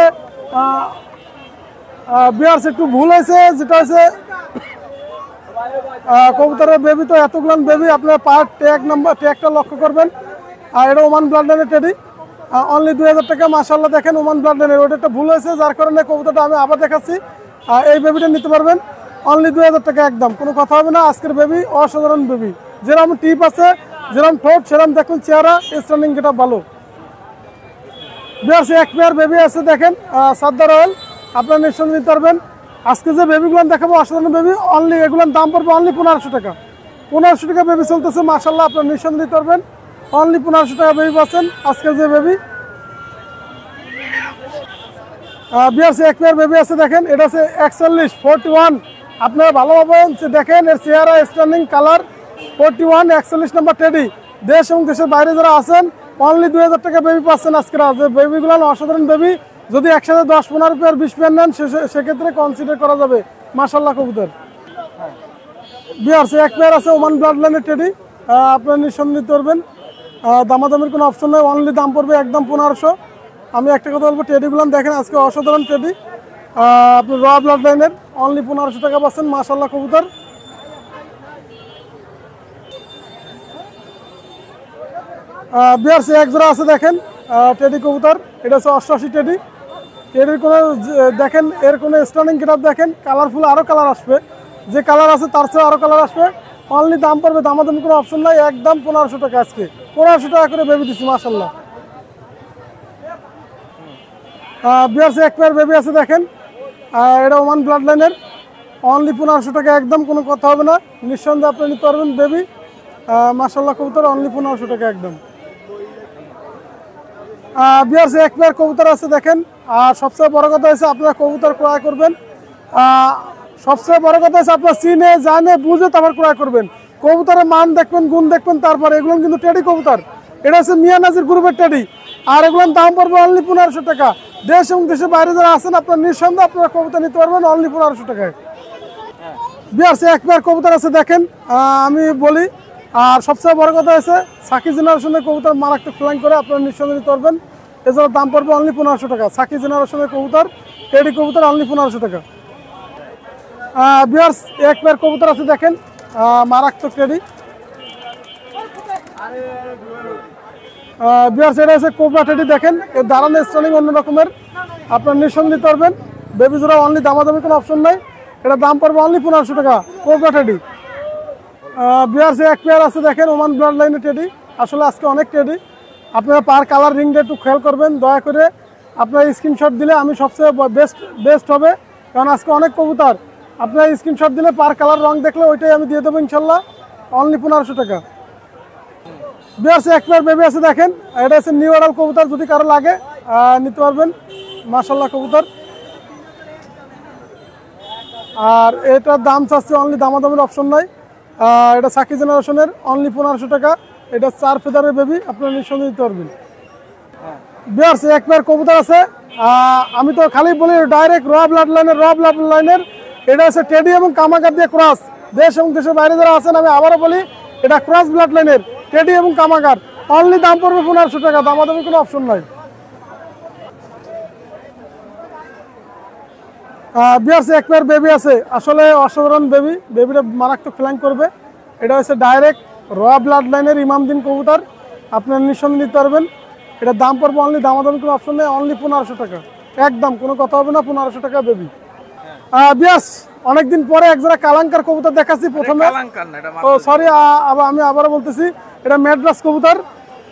বিয়ার্স একটু ভুল হয়েছে, যেটা হচ্ছে কবুতরের বেবি তো এতগুলান বেবি, আপনার পার ট্যাগটা লক্ষ্য করবেন। আর এটা ওমান ব্লাড লাইনের টেডি, অনলি 2000 টাকা। মাশাআল্লাহ দেখেন ওমান ব্লাড লাইনের, ওটা একটা ভুল হয়েছে, যার কারণে কবুতরটা আমি আবার দেখাচ্ছি। এই বেবিটা নিতে পারবেন অনলি 2000 টাকা একদম, কোনো কথা হবে না। আজকের বেবি অসাধারণ বেবি, যেরকম টিপ আছে, যেরকম ঠোঁট, সেরকম দেখুন চেহারা, স্ট্যান্ডিং গেটআপ ভালো। বিয়ার্স এক পেয়ার বেবি আছে দেখেন, সাদ্দার রয়্যাল, আপনারা নিঃসন্দেহে নিতে পারবেন। আজকে যে বেবিগুলো দেখাবো অসাধারণ বেবি, অনলি এগুলোর দাম পড়বে অনলি 1500 টাকা। 1500 টাকা বেবি চলতেছে, মাশাআল্লাহ আপনারা নিঃসন্দেহে নিতে পারবেন। অনলি 1500 টাকা বেবি পাচ্ছেন আজকের যে বেবি। বিয়ার্স এক পেয়ার বেবি আছে দেখেন, এটা আছে 41 আপনারা ভালোভাবে দেখেন, এর চেহারা, স্ট্যান্ডিং, কালার। 41 41 number teddy. দেশ এবং দেশের বাইরে যারা আছেন, অনলি 2000 টাকা বেবি পাচ্ছেন আজকের। যে বেবিগুলো অসাধারণ বেবি, যদি একসাথে 10-15 পেয়ার 20 পেয়ার নেন, সেক্ষেত্রে কনসিডার করা যাবে। মাশাআল্লাহ কবুতর। বিয়ার্স এক পেয়ার আছে ওমান ব্লাড লাইনের টেডি, আপনারা নিঃসন্দেহে নিতে পারবেন। দামাদামির কোনো অপশন নেই, অনলি দাম পড়বে একদম 1500। আমি একটা কথা বলবো, টেডিগুলো দেখেন আজকে অসাধারণ টেডি, আপনার র ব্লাড লাইনের, অনলি 1500 টাকা পাচ্ছেন। মাশাআল্লাহ কবুতর। বিয়ার্স এক জোড়া আছে দেখেন টেডি কবুতর, এটা হচ্ছে 88 টেডি। টেডির কোনো দেখেন এর কোনো স্টার্নিং গেটআপ দেখেন, কালারফুল আরও কালার আসবে, যে কালার আছে তার চেয়ে আরও কালার আসবে। অনলি দাম পড়বে, দামাদামি কোনো অপশন নাই, একদম 1500 টাকা। আজকে 1500 টাকা করে বেবি দিচ্ছি মাশাল্লাহ। বিয়ার্স এক পেয়ার বেবি আছে দেখেন, এটা ওমান ব্লাড লাইনের, অনলি 1500 টাকা একদম, কোনো কথা হবে না, নিঃসন্দেহে আপনি নিতে পারবেন বেবি মাশাল্লাহ কবুতর, অনলি 1500 টাকা একদম। বিয়ার্স এক পেয়ার কবুতর আছে দেখেন। আর সবচেয়ে বড় কথা হচ্ছে আপনারা কবুতর ক্রয় করবেন, সবচেয়ে বড় কথা হচ্ছে আপনার চিনে জানে বুঝে তারপর ক্রয় করবেন। কবুতরের মান দেখবেন, গুণ দেখবেন, তারপর এগুলো কিন্তু টেডি কবুতর, এটা হচ্ছে মিয়া নাজির গ্রুপের টেডি। আর এগুলোর দাম পড়বে অনলি 1500 টাকা। দেশ এবং দেশের বাইরে যারা আছেন আপনার নিঃসন্দেহে আপনারা কবুতর নিতে পারবেন অনলি 1500 টাকায়। বিয়ার্স এক পেয়ার কবুতর আছে দেখেন, আমি বলি। আর সবচেয়ে বড় কথা হচ্ছে সাকি জেনারেশনের কবুতর মারাত্মক ফ্লাইং করে আপনারা নিঃসন্দেহে নিতে পারবেন, এছাড়া দাম পড়বে অনলি 1500 টাকা। সাকি জেনারেশনের কবুতর, টেডি কবুতর অনলি 1500 টাকা। বিয়ার্স এক পেয়ার কবুতর আছে দেখেন, মারাত্মক টেডি। বিয়ার্স এটা হচ্ছে কোবরা টেডি দেখেন, এর দাঁড়ানো স্টাইলিং অন্য রকমের, আপনার নিঃসন্দেহে নিতে পারবেন। বেবি জোড়া অনলি, দামাদামি কোনো অপশন নাই, এটা দাম পড়বে অনলি 1500 টাকা কোবরা টেডি। বিয়ার্স এক পেয়ার আছে দেখেন ওমান ব্লাড লাইনের টেডি, আসলে আজকে অনেক টেডি, আপনারা পার কালার রিংটা একটু খেয়াল করবেন দয়া করে। আপনার স্ক্রিনশট দিলে আমি সবচেয়ে বেস্ট হবে, কারণ আজকে অনেক কবুতর, আপনার স্ক্রিনশট দিলে পার কালার রং দেখলে ওইটাই আমি দিয়ে দেবো ইনশাল্লাহ, অনলি 1500 টাকা। বিয়ার্স এক পেয়ার বেবি আছে দেখেন, এটা হচ্ছে নিউ অ্যাডাল কবুতর, যদি কারো লাগে নিতে পারবেন মাশাল্লাহ কবুতর। আর এটার দাম চাচ্ছে অনলি, দামাদামির অপশন নাই, এটা সাকি জেনারেশনের, অনলি 1500 টাকা। এটা 4 ফেদারের বেবি, আপনারা নিঃসন্দেহে নিতে পারবেন। বিয়ার্স এক পেয়ার কবুতর আছে, আমি তো খালি বলি ডাইরেক্ট র ব্লাড লাইনের, এটা হচ্ছে টেডি এবং কামাগার দিয়ে ক্রস। দেশ এবং দেশের বাইরে যারা আছেন আমি আবারও বলি এটা ক্রস ব্লাড লাইনের টেডি এবং কামাগার, অনলি দাম পড়বে 1500 টাকা, দামাদামি কোনো অপশন নাই। বিয়ার্স এক পেয়ার বেবি আছে, আসলে অসাধারণ বেবি, বেবিটা মারাত্মক ফ্লাইং করবে। এটা হচ্ছে ডাইরেক্ট র ব্লাড লাইনের ইমামদিন কবুতর, আপনারা নিঃসন্দেহে নিতে পারবেন। এটার দাম পড়বে অনলি, দামাদামি কোনো অপশন নেই, অনলি 1500 টাকা একদম, কোনো কথা হবে না, 1500 টাকা বেবি। বিয়ার্স অনেকদিন পরে এক জোড়া কালাঙ্কার কবুতর দেখাচ্ছি প্রথমে, ও সরি আমি আবারও বলতেছি, এটা ম্যাড্রাস কবুতর,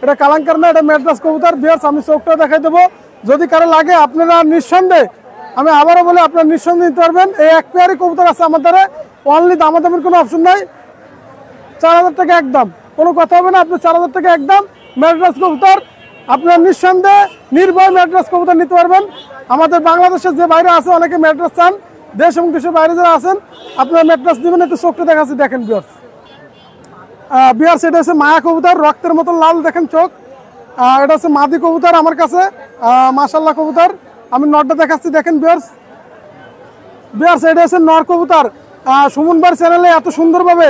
এটা কালাঙ্কার না, এটা ম্যাড্রাস কবুতর। বিয়ার্স আমি চোখটা দেখাই দেবো, যদি কারো লাগে আপনারা নিঃসন্দেহে, আমি আবারও বলি আপনারা নিঃসন্দেহে নিতে পারবেন। এই এক পেয়ারই কবুতর আছে আমাদের, অনলি, দামাদামির কোনো অপশন নাই, 4000 টাকা একদম, কোনো কথা হবে না, আপনি 4000 টাকা একদম ম্যাড্রাস কবুতর, আপনার নিঃসন্দেহে নির্ভয় ম্যাড্রাস কবুতর নিতে পারবেন। আমাদের বাংলাদেশের যে বাইরে আছে অনেকে ম্যাড্রাস চান, দেশ এবং দেশের বাইরে যারা আছেন আপনারা ম্যাড্রাস দিবেন, একটু চোখটা দেখাচ্ছি দেখেন বিয়ার্স। বিয়ার্স এটা হচ্ছে মায়া কবুতর, রক্তের মতো লাল দেখেন চোখ, এটা হচ্ছে মাদি কবুতর আমার কাছে, মাশাল্লাহ কবুতর। আমি নরটা দেখাচ্ছি দেখেন বিয়ার্স। বিয়ার্স এটা হচ্ছে নর কবুতর, সুমন ভাইয়ের চ্যানেলে এত সুন্দরভাবে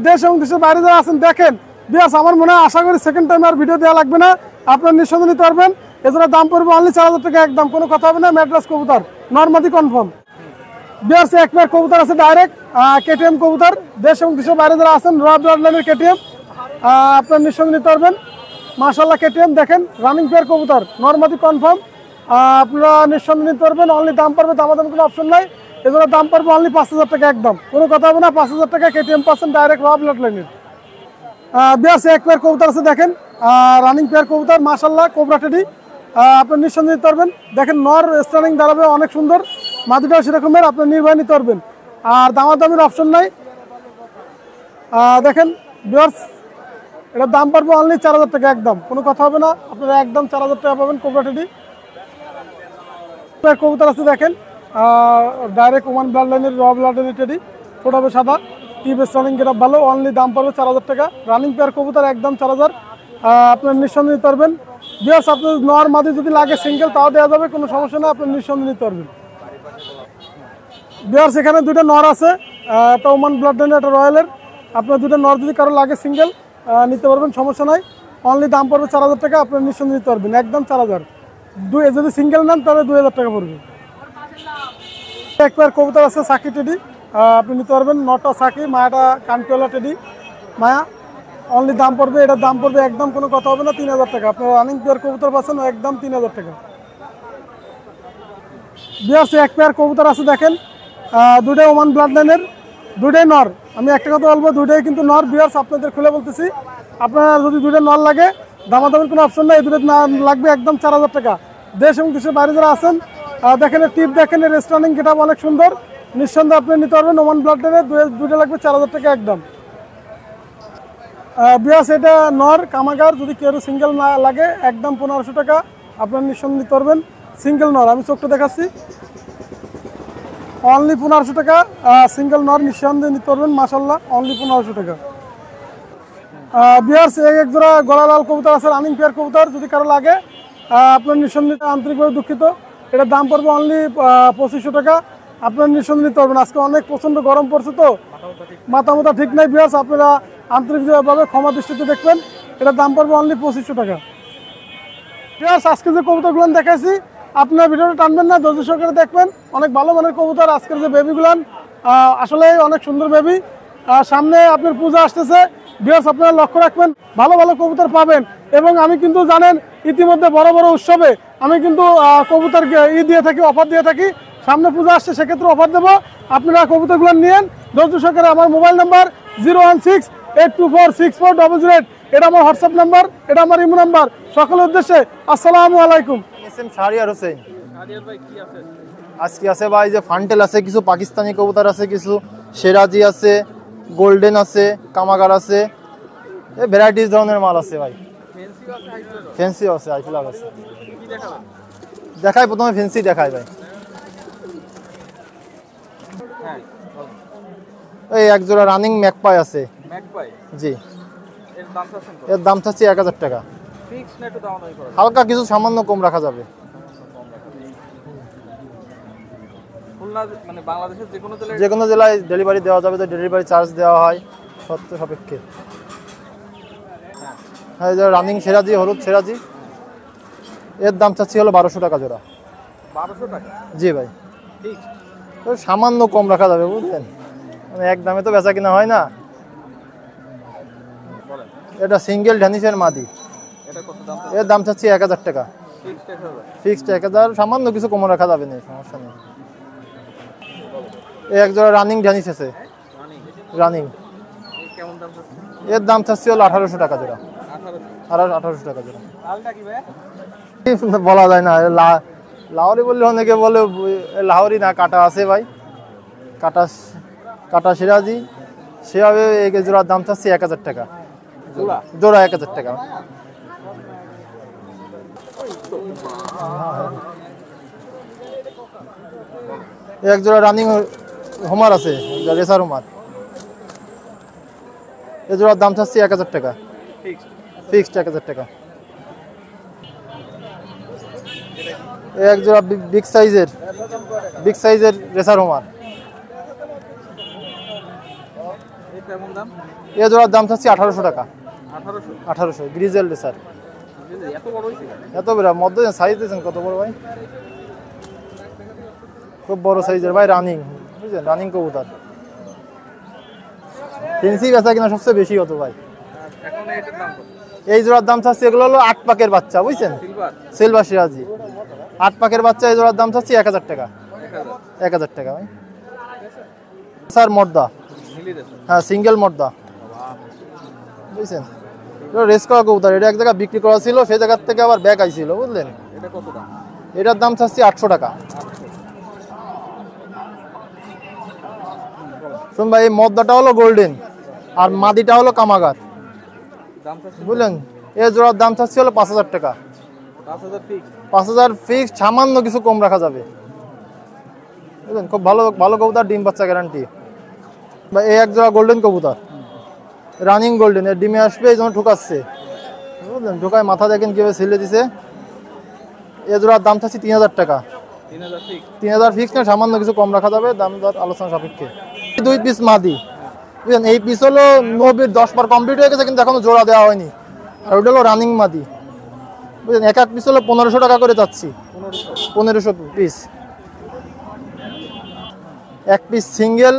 দেশ এবং দেশের বাইরে যারা আছেন দেখেন বিয়ার্স, আমার মনে হয় আশা করি সেকেন্ড টাইম আর ভিডিও দেওয়া লাগবে না, আপনার নিঃসন্দেহে নিতে পারবেন। এছাড়া দাম পড়বে অনলি 4000 টাকা একদম, কোনো কথা হবে না, ম্যাড্রাস কবুতর, নর্মাদি কনফার্ম। বিয়ার্স এক পেয়ার কবুতর আছে ডাইরেক্ট কেটিএম কবুতর, দেশ এবং দেশের বাইরে যারা আছেন র ব্লাড লাইনের কেটিএম, আপনার নিঃসন্দেহে নিতে পারবেন মাশাল্লাহ। কেটিএম দেখেন রানিং পেয়ার কবুতর, নর্মাদি কনফার্ম, আপনারা নিঃসন্দেহে নিতে পারবেন, অনলি দাম পড়বে, দামাদামি কোনো অপশন নাই, এছাড়া দাম পড়বে অনলি 5000 টাকা একদম, কোনো কথা হবে না, 5000 টাকা কেটিএম পাচ্ছেন ডাইরেক্ট র ব্লাড লাইনের। বিয়ার্স এক পেয়ার কবুতর আছে দেখেন, রানিং পেয়ার কবুতর মাশাল্লাহ কোবরা টেডি, আপনার নিঃসন্দেহে নিতে পারবেন। দেখেন নর স্টার্নিং দাঁড়াবে অনেক সুন্দর, মাদিটাও সেরকমের, আপনার নির্ভয় নিতে পারবেন, আর দামাদামির অপশন নাই। দেখেন বিয়ার্স এটার দাম পড়বে অনলি 4000 টাকা একদম, কোনো কথা হবে না, আপনারা একদম 4000 টাকা পাবেন কোবরা টেডি। কবুতর আছে দেখেন, ডাইরেক্ট ওমান ব্লাড লাইনের র ব্লাড লাইনের টেডি, ছোট হবে সাদা, টিপ স্টার্নিং গেট ভালো, অনলি দাম পড়বে 4000 টাকা, রানিং পেয়ার কবুতর একদম 4000, আপনার নিঃসন্দেহে নিতে পারবেন। বিয়ার্স আপনার নর মাদি যদি লাগে সিঙ্গেল তাও দেওয়া যাবে, কোনো সমস্যা না, আপনার নিঃসন্দেহে নিতে পারবেন। বিয়ার্স এখানে দুইটা নর আছে, একটা ওমান ব্লাড লাইনের, একটা রয়্যালের, আপনার দুটো নর যদি কারো লাগে সিঙ্গেল নিতে পারবেন, সমস্যা নাই, অনলি দাম পড়বে 4000 টাকা, আপনার নিঃসন্দেহে নিতে পারবেন একদম 4000, যদি সিঙ্গেল নেন তাহলে 2000 টাকা পড়বে। এক পেয়ার কবুতর আছে সাকি টেডি, আপনি নিতে পারবেন, নটা সাকি, মায়াটা কানকিওয়ালা টেডি মায়া, অনলি দাম পড়বে, এটার দাম পড়বে একদম, কোনো কথা হবে না, 3000 টাকা, আপনার রানিং পেয়ার কবুতর পাচ্ছেন একদম 3000 টাকা। বিয়ার্স এক পেয়ার কবুতর আছে দেখেন, দুটাই ওমান ব্লাড লাইনের, দুটাই নর। আমি একটা কথা বলবো, দুটাই কিন্তু নর। বিয়ার্স আপনাদের খুলে বলতেছি, আপনার যদি দুটো নর লাগে দামাদামের কোনো অপশন নেই, দুটো না লাগবে একদম 4000 টাকা। দেশ এবং দেশের বাইরে যারা আছেন দেখেন, টিপ দেখেন, রেস্টুরেন্ট গেটআপ অনেক সুন্দর, নিঃসন্দেহে আপনি নিতে পারবেন। ওমান ব্লাড লাইনের দুটো লাগবে 4000 টাকা একদম। বিয়াস এটা নর কামাগার, যদি কেউ সিঙ্গেল না লাগে একদম 1500 টাকা, আপনার নিঃসন্দেহে নিতে পারবেন। সিঙ্গেল নর আমি চোখটা দেখাচ্ছি, অনলি 1500 টাকা। সিঙ্গেল নর নিঃসন্দেহে নিতে পারবেন, মাশাল্লাহ অনলি 1500 টাকা। বিয়ার্স এক জোড়া গলা লাল কবুতর আছে, রানিং পেয়ার কবুতর, যদি কারো লাগে আপনার নিঃসন্দেহে, আন্তরিকভাবে দুঃখিত, এটার দাম পড়বে অনলি 2500 টাকা। আপনার নিঃসন্দেহে নিতে পারবেন। আজকে অনেক প্রচণ্ড গরম পড়ছে তো, মাথা ঠিক নাই। বিয়ার্স আপনারা আন্তরিকভাবে ক্ষমা দৃষ্টিতে দেখবেন, এটার দাম পড়বে অনলি 2500 টাকা। বিয়ার্স আজকে যে কবুতরগুলো দেখাইছি, আপনার ভিডিওটা টানবেন না, ধৈর্য সহকারে দেখবেন। অনেক ভালো মানের কবুতর। আজকের যে বেবিগুলান আসলে অনেক সুন্দর বেবি। সামনে আপনার পূজা আসতেছে, বিয়ার্স আপনারা লক্ষ্য রাখবেন, ভালো ভালো কবুতর পাবেন। এবং আমি কিন্তু জানেন ইতিমধ্যে বড় বড় উৎসবে আমি কিন্তু কবুতর দিয়ে থাকি, অফার দিয়ে থাকি। সামনে পূজা আসছে, সেক্ষেত্রে অফার দেবো। আপনারা কবুতরগুলো নিয়েন ধৈর্য সহকারে। আমার মোবাইল নাম্বার 01682464008, এটা আমার হোয়াটসঅ্যাপ নাম্বার, এটা আমার ইমো নাম্বার। সকলের উদ্দেশ্যে আসসালামু আলাইকুম। শাহরিয়ার হোসেন। আজকে আছে ভাই যে ফান্টেল আছে, কিছু পাকিস্তানি কবুতর আছে, কিছু সেরাজি আছে, গোল্ডেন আছে, কামাগার আছে, এই ভ্যারাইটিস ধরনের মাল আছে ভাই। ফেন্সিও আছে, আইফিলার আছে। দেখাই প্রথমে ফেন্সি দেখাই ভাই। এই এক জোড়া রানিং ম্যাকপাই আছে। জি, এর দাম চাচ্ছি 1000 টাকা। হালকা কিছু সামান্য কম রাখা যাবে। যে কোনো জেলায় ডেলিভারি দেওয়া যাবে, তো ডেলিভারি চার্জ দেওয়া হয় শর্ত সাপেক্ষে। হ্যাঁ, রানিং সেরাজি, হলুদ সেরাজি, এর দাম চাচ্ছি হলো 1200 টাকা জোড়া। 1200 টাকা? জি ভাই, তো সামান্য কম রাখা যাবে বুঝলেন, মানে এক দামে তো বেচা কিনা হয় না। এটা সিঙ্গেল ড্যানিশের মাদি, এর দাম চাচ্ছি 1000 টাকা। ফিক্সড 1000, সামান্য কিছু কম রাখা যাবে না, সমস্যা নেই। এই এক জোড়া রানিং ড্যানিশ আছে, রানিং, এর দাম চাচ্ছি হলো 1800 টাকা জোড়া। 1800 টাকা জোড়া। বলা যায় না, লাহোরি বললে অনেকে বলে লাহোরি না, কাটা আছে ভাই, কাটা সিরাজি। সেভাবে এই জোড়ার দাম চাচ্ছি 1000 টাকা জোড়া। 1000 টাকা। এক জোড়া রানিং হোমার আছে, রেসার হোমার, এই জোড়ার দাম চাচ্ছি 1000 টাকা। ফিক্সড 1000 টাকা। এক জোড়া বিগ সাইজের রেসার হোমার, এ জোড়ার দাম চাচ্ছি 1800 টাকা। 1800 গ্রিজেল রেসার। এত বড় মধ্যে সাইজ দিয়েছেন, কত বড় ভাই, খুব বড় সাইজের ভাই, রানিং, বুঝলেন, রানিং কবুতর। ফেন্সি বেচা কিনা সবচেয়ে বেশি হতো ভাই। এই জোড়ার দাম চাচ্ছি, এগুলো হলো 8 পাকের বাচ্চা, বুঝছেন, সিলভার সিরাজি, 8 পাকের বাচ্চা। এই জোড়ার দাম চাচ্ছি 1000 টাকা। 1000 টাকা ভাই। স্যার মর্দা, হ্যাঁ সিঙ্গেল মর্দা, বুঝছেন, রেস করা কবুতর। এটা এক জায়গায় বিক্রি করা ছিল, সেই জায়গার থেকে আবার ব্যাক আইছিল, বুঝলেন। এটার দাম চাচ্ছি 800 টাকা। শুন ভাই, এই মর্দাটা হলো গোল্ডেন আর মাদিটা হলো কামাগার, বুঝলেন। এ জোড়ার দাম চাচ্ছি হলো 5000 টাকা। 5000 ফিক্সড, সামান্য কিছু কম রাখা যাবে, বুঝলেন। খুব ভালো ভালো কবুতর, ডিম বাচ্চা গ্যারান্টি। এই এক জোড়া গোল্ডেন কবুতর, রানিং গোল্ডেন, এর ডিমে আসবে, এই জন্য ঢুকাচ্ছে, বুঝলেন। ঢুকায় মাথা দেখেন কিভাবে ছিলে দিছে। এ জোড়ার দাম চাচ্ছি 3000 টাকা। 3000 ফিক্সড না, সামান্য কিছু কম রাখা যাবে, দাম দর আলোচনা সাপেক্ষে। 2 পিস মাদি, বুঝলেন। এই পিস হলো 10 বার কমপ্লিট হয়ে গেছে, কিন্তু এখনো জোড়া দেওয়া হয়নি। আর ওটা হলো রানিং মাদি, বুঝলেন। এক পিস হলো 1500 টাকা করে চাচ্ছি। 1500 পিস। এক পিস সিঙ্গেল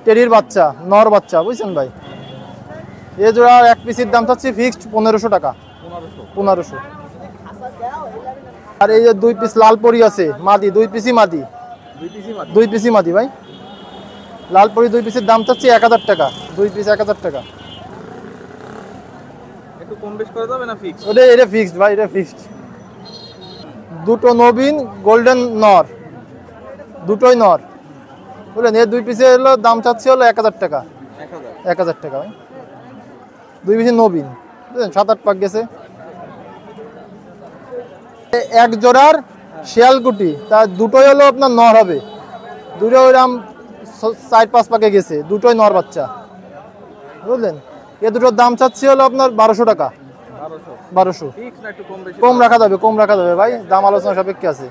টেরির বাচ্চা, নর বাচ্চা, বুঝছেন ভাই। এ জোড়া এক পিসের দাম চাচ্ছি ফিক্সড 1500 টাকা। 1500। আর এই যে 2 পিস লাল পরি আছে মাদি, 2 পিসই মাদি, 2 পিসই মাদি ভাই। লাল পরি 2 পিসের দাম চাচ্ছি 1000 টাকা, 2 পিস 1000 টাকা। একটু কম বেশ করা যাবে না ফিক্স? এটা ফিক্সড ভাই, এটা ফিক্সড। দুটো নবীন গোল্ডেন নর, দুটোই নর বুঝলেন। এই 2 পিসের হলো দাম চাচ্ছি হলো 1000 টাকা, 1000 টাকা ভাই। 2 পিসের নবীন বুঝলেন, 7-8 পাক গেছে। এক জোড়ার শিয়ালকুটি, তার দুটোই হলো আপনার নর হবে, দুটো ওইরকম 4-5 পাকে গেছে, দুটোই নর বাচ্চা বুঝলেন। এ দুটোর দাম চাচ্ছি হলো আপনার 1200 টাকা, 1200। কম রাখা যাবে, কম রাখা যাবে ভাই, দাম আলোচনা সাপেক্ষে আছে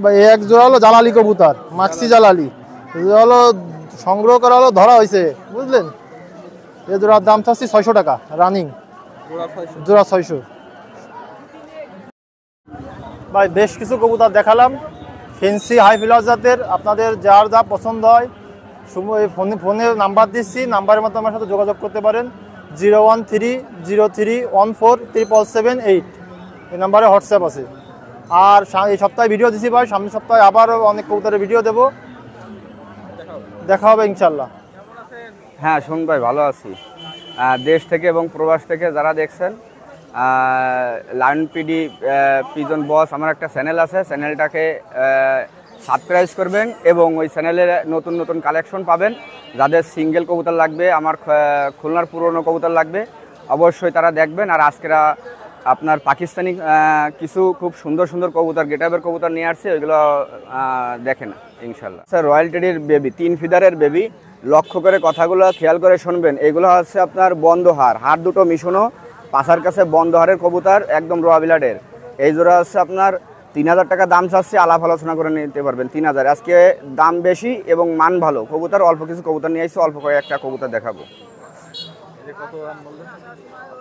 ভাই। এক জোড়া হলো জালালি কবুতর, মাক্সি জালালি, হলো সংগ্রহ করা হলো, ধরা হয়েছে বুঝলেন। এ জোড়ার দাম চাচ্ছি 600 টাকা, রানিং জোড়া 600 ভাই। বেশ কিছু কবুতর দেখালাম, ফেন্সি হাই ফিলার জাতের। আপনাদের যার যা পছন্দ হয় ফোনে নাম্বার দিচ্ছি, নাম্বারের মতো আমার সাথে যোগাযোগ করতে পারেন। 01303147778 এই নাম্বারে হোয়াটসঅ্যাপ আছে। আর এই সপ্তাহে ভিডিও দিচ্ছি ভাই, সামনের সপ্তাহে আবারও অনেক কবুতরের ভিডিও দেবো, দেখা হবে ইনশাল্লাহ। হ্যাঁ শুন ভাই, ভালো আছি। দেশ থেকে এবং প্রবাস থেকে যারা দেখছেন, লায়ন পিডি পিজন বস আমার একটা চ্যানেল আছে, চ্যানেলটাকে সাবস্ক্রাইব করবেন এবং ওই চ্যানেলে নতুন নতুন কালেকশন পাবেন। যাদের সিঙ্গেল কবুতর লাগবে, আমার খুলনার পুরনো কবুতর লাগবে, অবশ্যই তারা দেখবেন। আর আজকেরা আপনার পাকিস্তানি কিছু খুব সুন্দর সুন্দর কবুতর, গেটআপের কবুতর নিয়ে আসছে, ওইগুলো দেখেন ইনশাল্লাহ। স্যার রয়্যাল টেডির বেবি, 3 ফিদারের বেবি, লক্ষ্য করে কথাগুলো খেয়াল করে শুনবেন। এগুলো হচ্ছে আপনার বন্ধ হার, হার দুটো মিশনো, পাশার কাছে বন্ধ হারের কবুতর, একদম রোয়া বিলাডের। এই জোড়া হচ্ছে আপনার 3000 টাকা দাম চাচ্ছে, আলাপ আলোচনা করে নিতে পারবেন 3000। আজকে দাম বেশি এবং মান ভালো কবুতর, অল্প কিছু কবুতর নিয়ে আসছি, অল্প করে একটা কবুতর দেখাবো।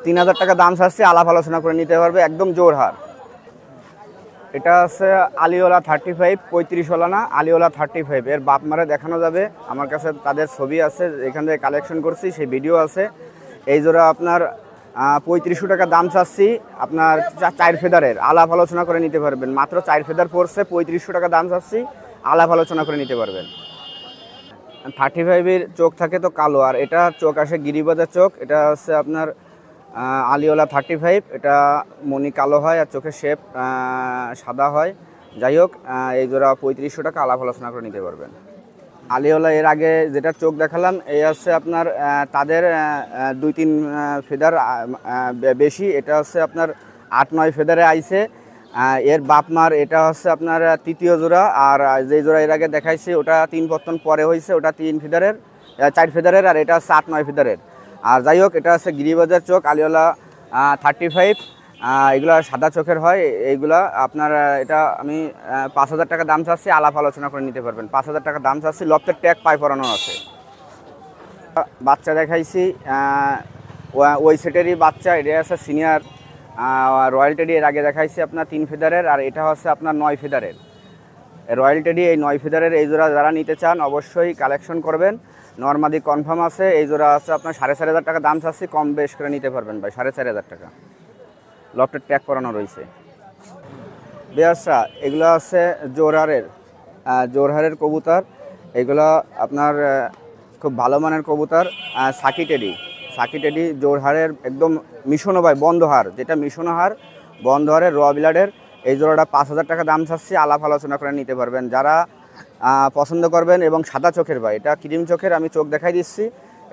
3000 টাকা দাম চাচ্ছে, আলাপ আলোচনা করে নিতে পারবে, একদম জোর হার। এটা আছে আলিওলা 35, 35 ওলা না, আলিওলা 35। এর বাপ মারে দেখানো যাবে, আমার কাছে তাদের ছবি আছে, এখান থেকে কালেকশন করছি, সেই ভিডিও আছে। এই জোড়া আপনার 3500 টাকা দাম চাচ্ছি, আপনার 4 ফেদারের, আলাপ আলোচনা করে নিতে পারবেন। মাত্র 4 ফেদার পড়ছে, 3500 টাকা দাম চাচ্ছি, আলাপ আলোচনা করে নিতে পারবেন। 35-এর চোখ থাকে তো কালো, আর এটা চোখ আসে গিরিবাজার চোখ। এটা হচ্ছে আপনার আলিওলা 35, এটা মনি কালো হয় আর চোখের শেপ সাদা হয়। যাই হোক, এই জোড়া 3500 টাকা, আলাপ আলোচনা করে নিতে পারবেন। আলিওলা এর আগে যেটা চোখ দেখালাম, এই হচ্ছে আপনার তাদের 2-3 ফেদার বেশি, এটা হচ্ছে আপনার 8-9 ফেদারে আইছে। এর বাপমার এটা হচ্ছে আপনার 3য় জোড়া, আর যেই জোড়া এর আগে দেখাইছি ওটা 3 পত্তন পরে হয়েছে, ওটা 3 ফেদারের, 4 ফেদারের, আর এটা হচ্ছে 8-9 ফেদারের। আর যাই হোক, এটা হচ্ছে গিরিবাজার চোখ আলিওলা 35, এগুলা সাদা চোখের হয় এইগুলা। আপনার এটা আমি 5000 টাকা দাম চাচ্ছি, আলাপ আলোচনা করে নিতে পারবেন। 5000 টাকা দাম চাচ্ছি, লফটের ট্যাগ পাই পরানো আছে। বাচ্চা দেখাইছি, ওই সেটেরই বাচ্চা, এটা আছে সিনিয়র রয়্যাল টেডি। এর আগে দেখাইছি আপনার 3 ফেদারের, আর এটা হচ্ছে আপনার 9 ফেদারের রয়্যাল টেডি। এই 9 ফেদারের এই জোড়া যারা নিতে চান অবশ্যই কালেকশন করবেন, নর্মাদি কনফার্ম আছে। এই জোড়া আছে আপনার 4500 টাকা দাম চাচ্ছি, কম বেশ করে নিতে পারবেন ভাই, 4500 টাকা, লফটের ট্যাগ করানো রয়েছে। বেয়াসা এগুলো আছে জোরহারের কবুতর, এগুলো আপনার খুব ভালো মানের কবুতর। সাকি টেডি জোরহারের একদম মিশনো ভাই, বন্ধহার, যেটা মিশনো হার বন্ধহারের রোয়া বিলাডের। এই জোড়াটা 5000 টাকা দাম চাচ্ছি, আলাপ আলোচনা করে নিতে পারবেন যারা পছন্দ করবেন। এবং সাদা চোখের ভাই, এটা ক্রিম চোখের, আমি চোখ দেখাই দিচ্ছি,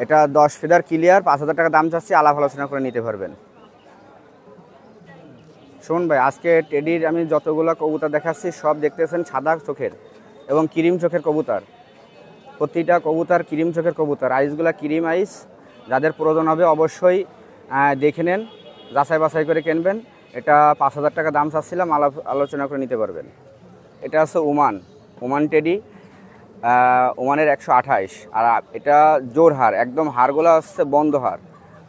এটা 10 ফেদার ক্লিয়ার, 5000 টাকা দাম চাচ্ছি, আলাপ আলোচনা করে নিতে পারবেন। শোন ভাই, আজকে টেডির আমি যতগুলো কবুতর দেখাচ্ছি সব দেখতেছেন সাদা চোখের এবং ক্রিম চোখের কবুতর, প্রতিটা কবুতর ক্রিম চোখের কবুতর। আইসগুলো ক্রিম আইস, যাদের প্রয়োজন হবে অবশ্যই দেখে নেন, যাচাই বাছাই করে কিনবেন। এটা 5000 টাকা দাম চাচ্ছিলাম, আলোচনা করে নিতে পারবেন। এটা আছে ওমান টেডি, ওমানের 128, আর এটা জোরহার, একদম হারগুলো হচ্ছে বন্ধ হার,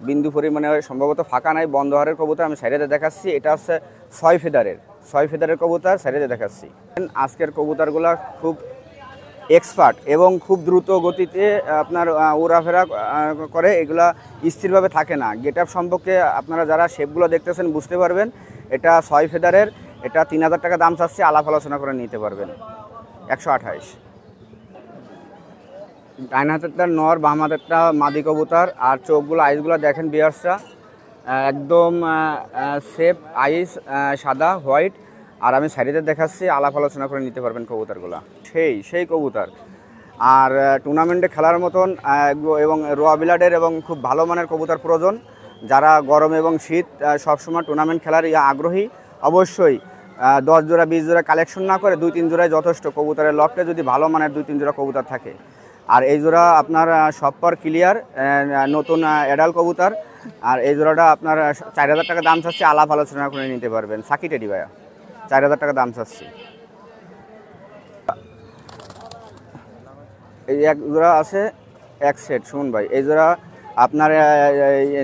বিন্দু পরিমাণে সম্ভবত ফাঁকা নাই, বন্ধ হারের কবুতর আমি সাইডে দেখাচ্ছি। এটা হচ্ছে 6 ফেদারের কবুতর, সাইডে দেখাচ্ছি। আজকের কবুতরগুলো খুব এক্সপার্ট এবং খুব দ্রুত গতিতে আপনার উড়াফেরা করে, এগুলা স্থিরভাবে থাকে না। গেটআপ সম্পর্কে আপনারা যারা শেপগুলো দেখতেছেন বুঝতে পারবেন। এটা 6 ফেদারের, এটা 3000 টাকা দাম চাচ্ছি, আলাপ আলোচনা করে নিতে পারবেন। 128। ডাইন হাতেরটা নর, বাম হাতেরটা মাদি কবুতর। আর চোখগুলো, আইসগুলো দেখেন ভিউয়ার্সরা, একদম সেফ আইস, সাদা হোয়াইট। আর আমি সাইডে দেখাচ্ছি, আলাপ আলোচনা করে নিতে পারবেন কবুতরগুলো। সেই কবুতর। আর টুর্নামেন্টে খেলার মতন এবং র বিলাডের এবং খুব ভালো মানের কবুতর প্রয়োজন, যারা গরম এবং শীত সবসময় টুর্নামেন্ট খেলার আগ্রহী, অবশ্যই 10 জোড়া 20 জোড়া কালেকশন না করে 2-3 জোড়ায় যথেষ্ট। কবুতরের লফটে যদি ভালো মানের 2-3 জোড়া কবুতর থাকে। আর এই জোড়া আপনার সবপর ক্লিয়ার, নতুন অ্যাডাল কবুতর। আর এই জোড়াটা আপনার 4000 টাকা দাম চাচ্ছি, আলাপ আলোচনা করে নিতে পারবেন। সাকি টেডি ভাইয়া, 4000 টাকা দাম চাচ্ছি। এই এক জোড়া আছে, এক সেট। শুনুন ভাই, এই জোড়া আপনার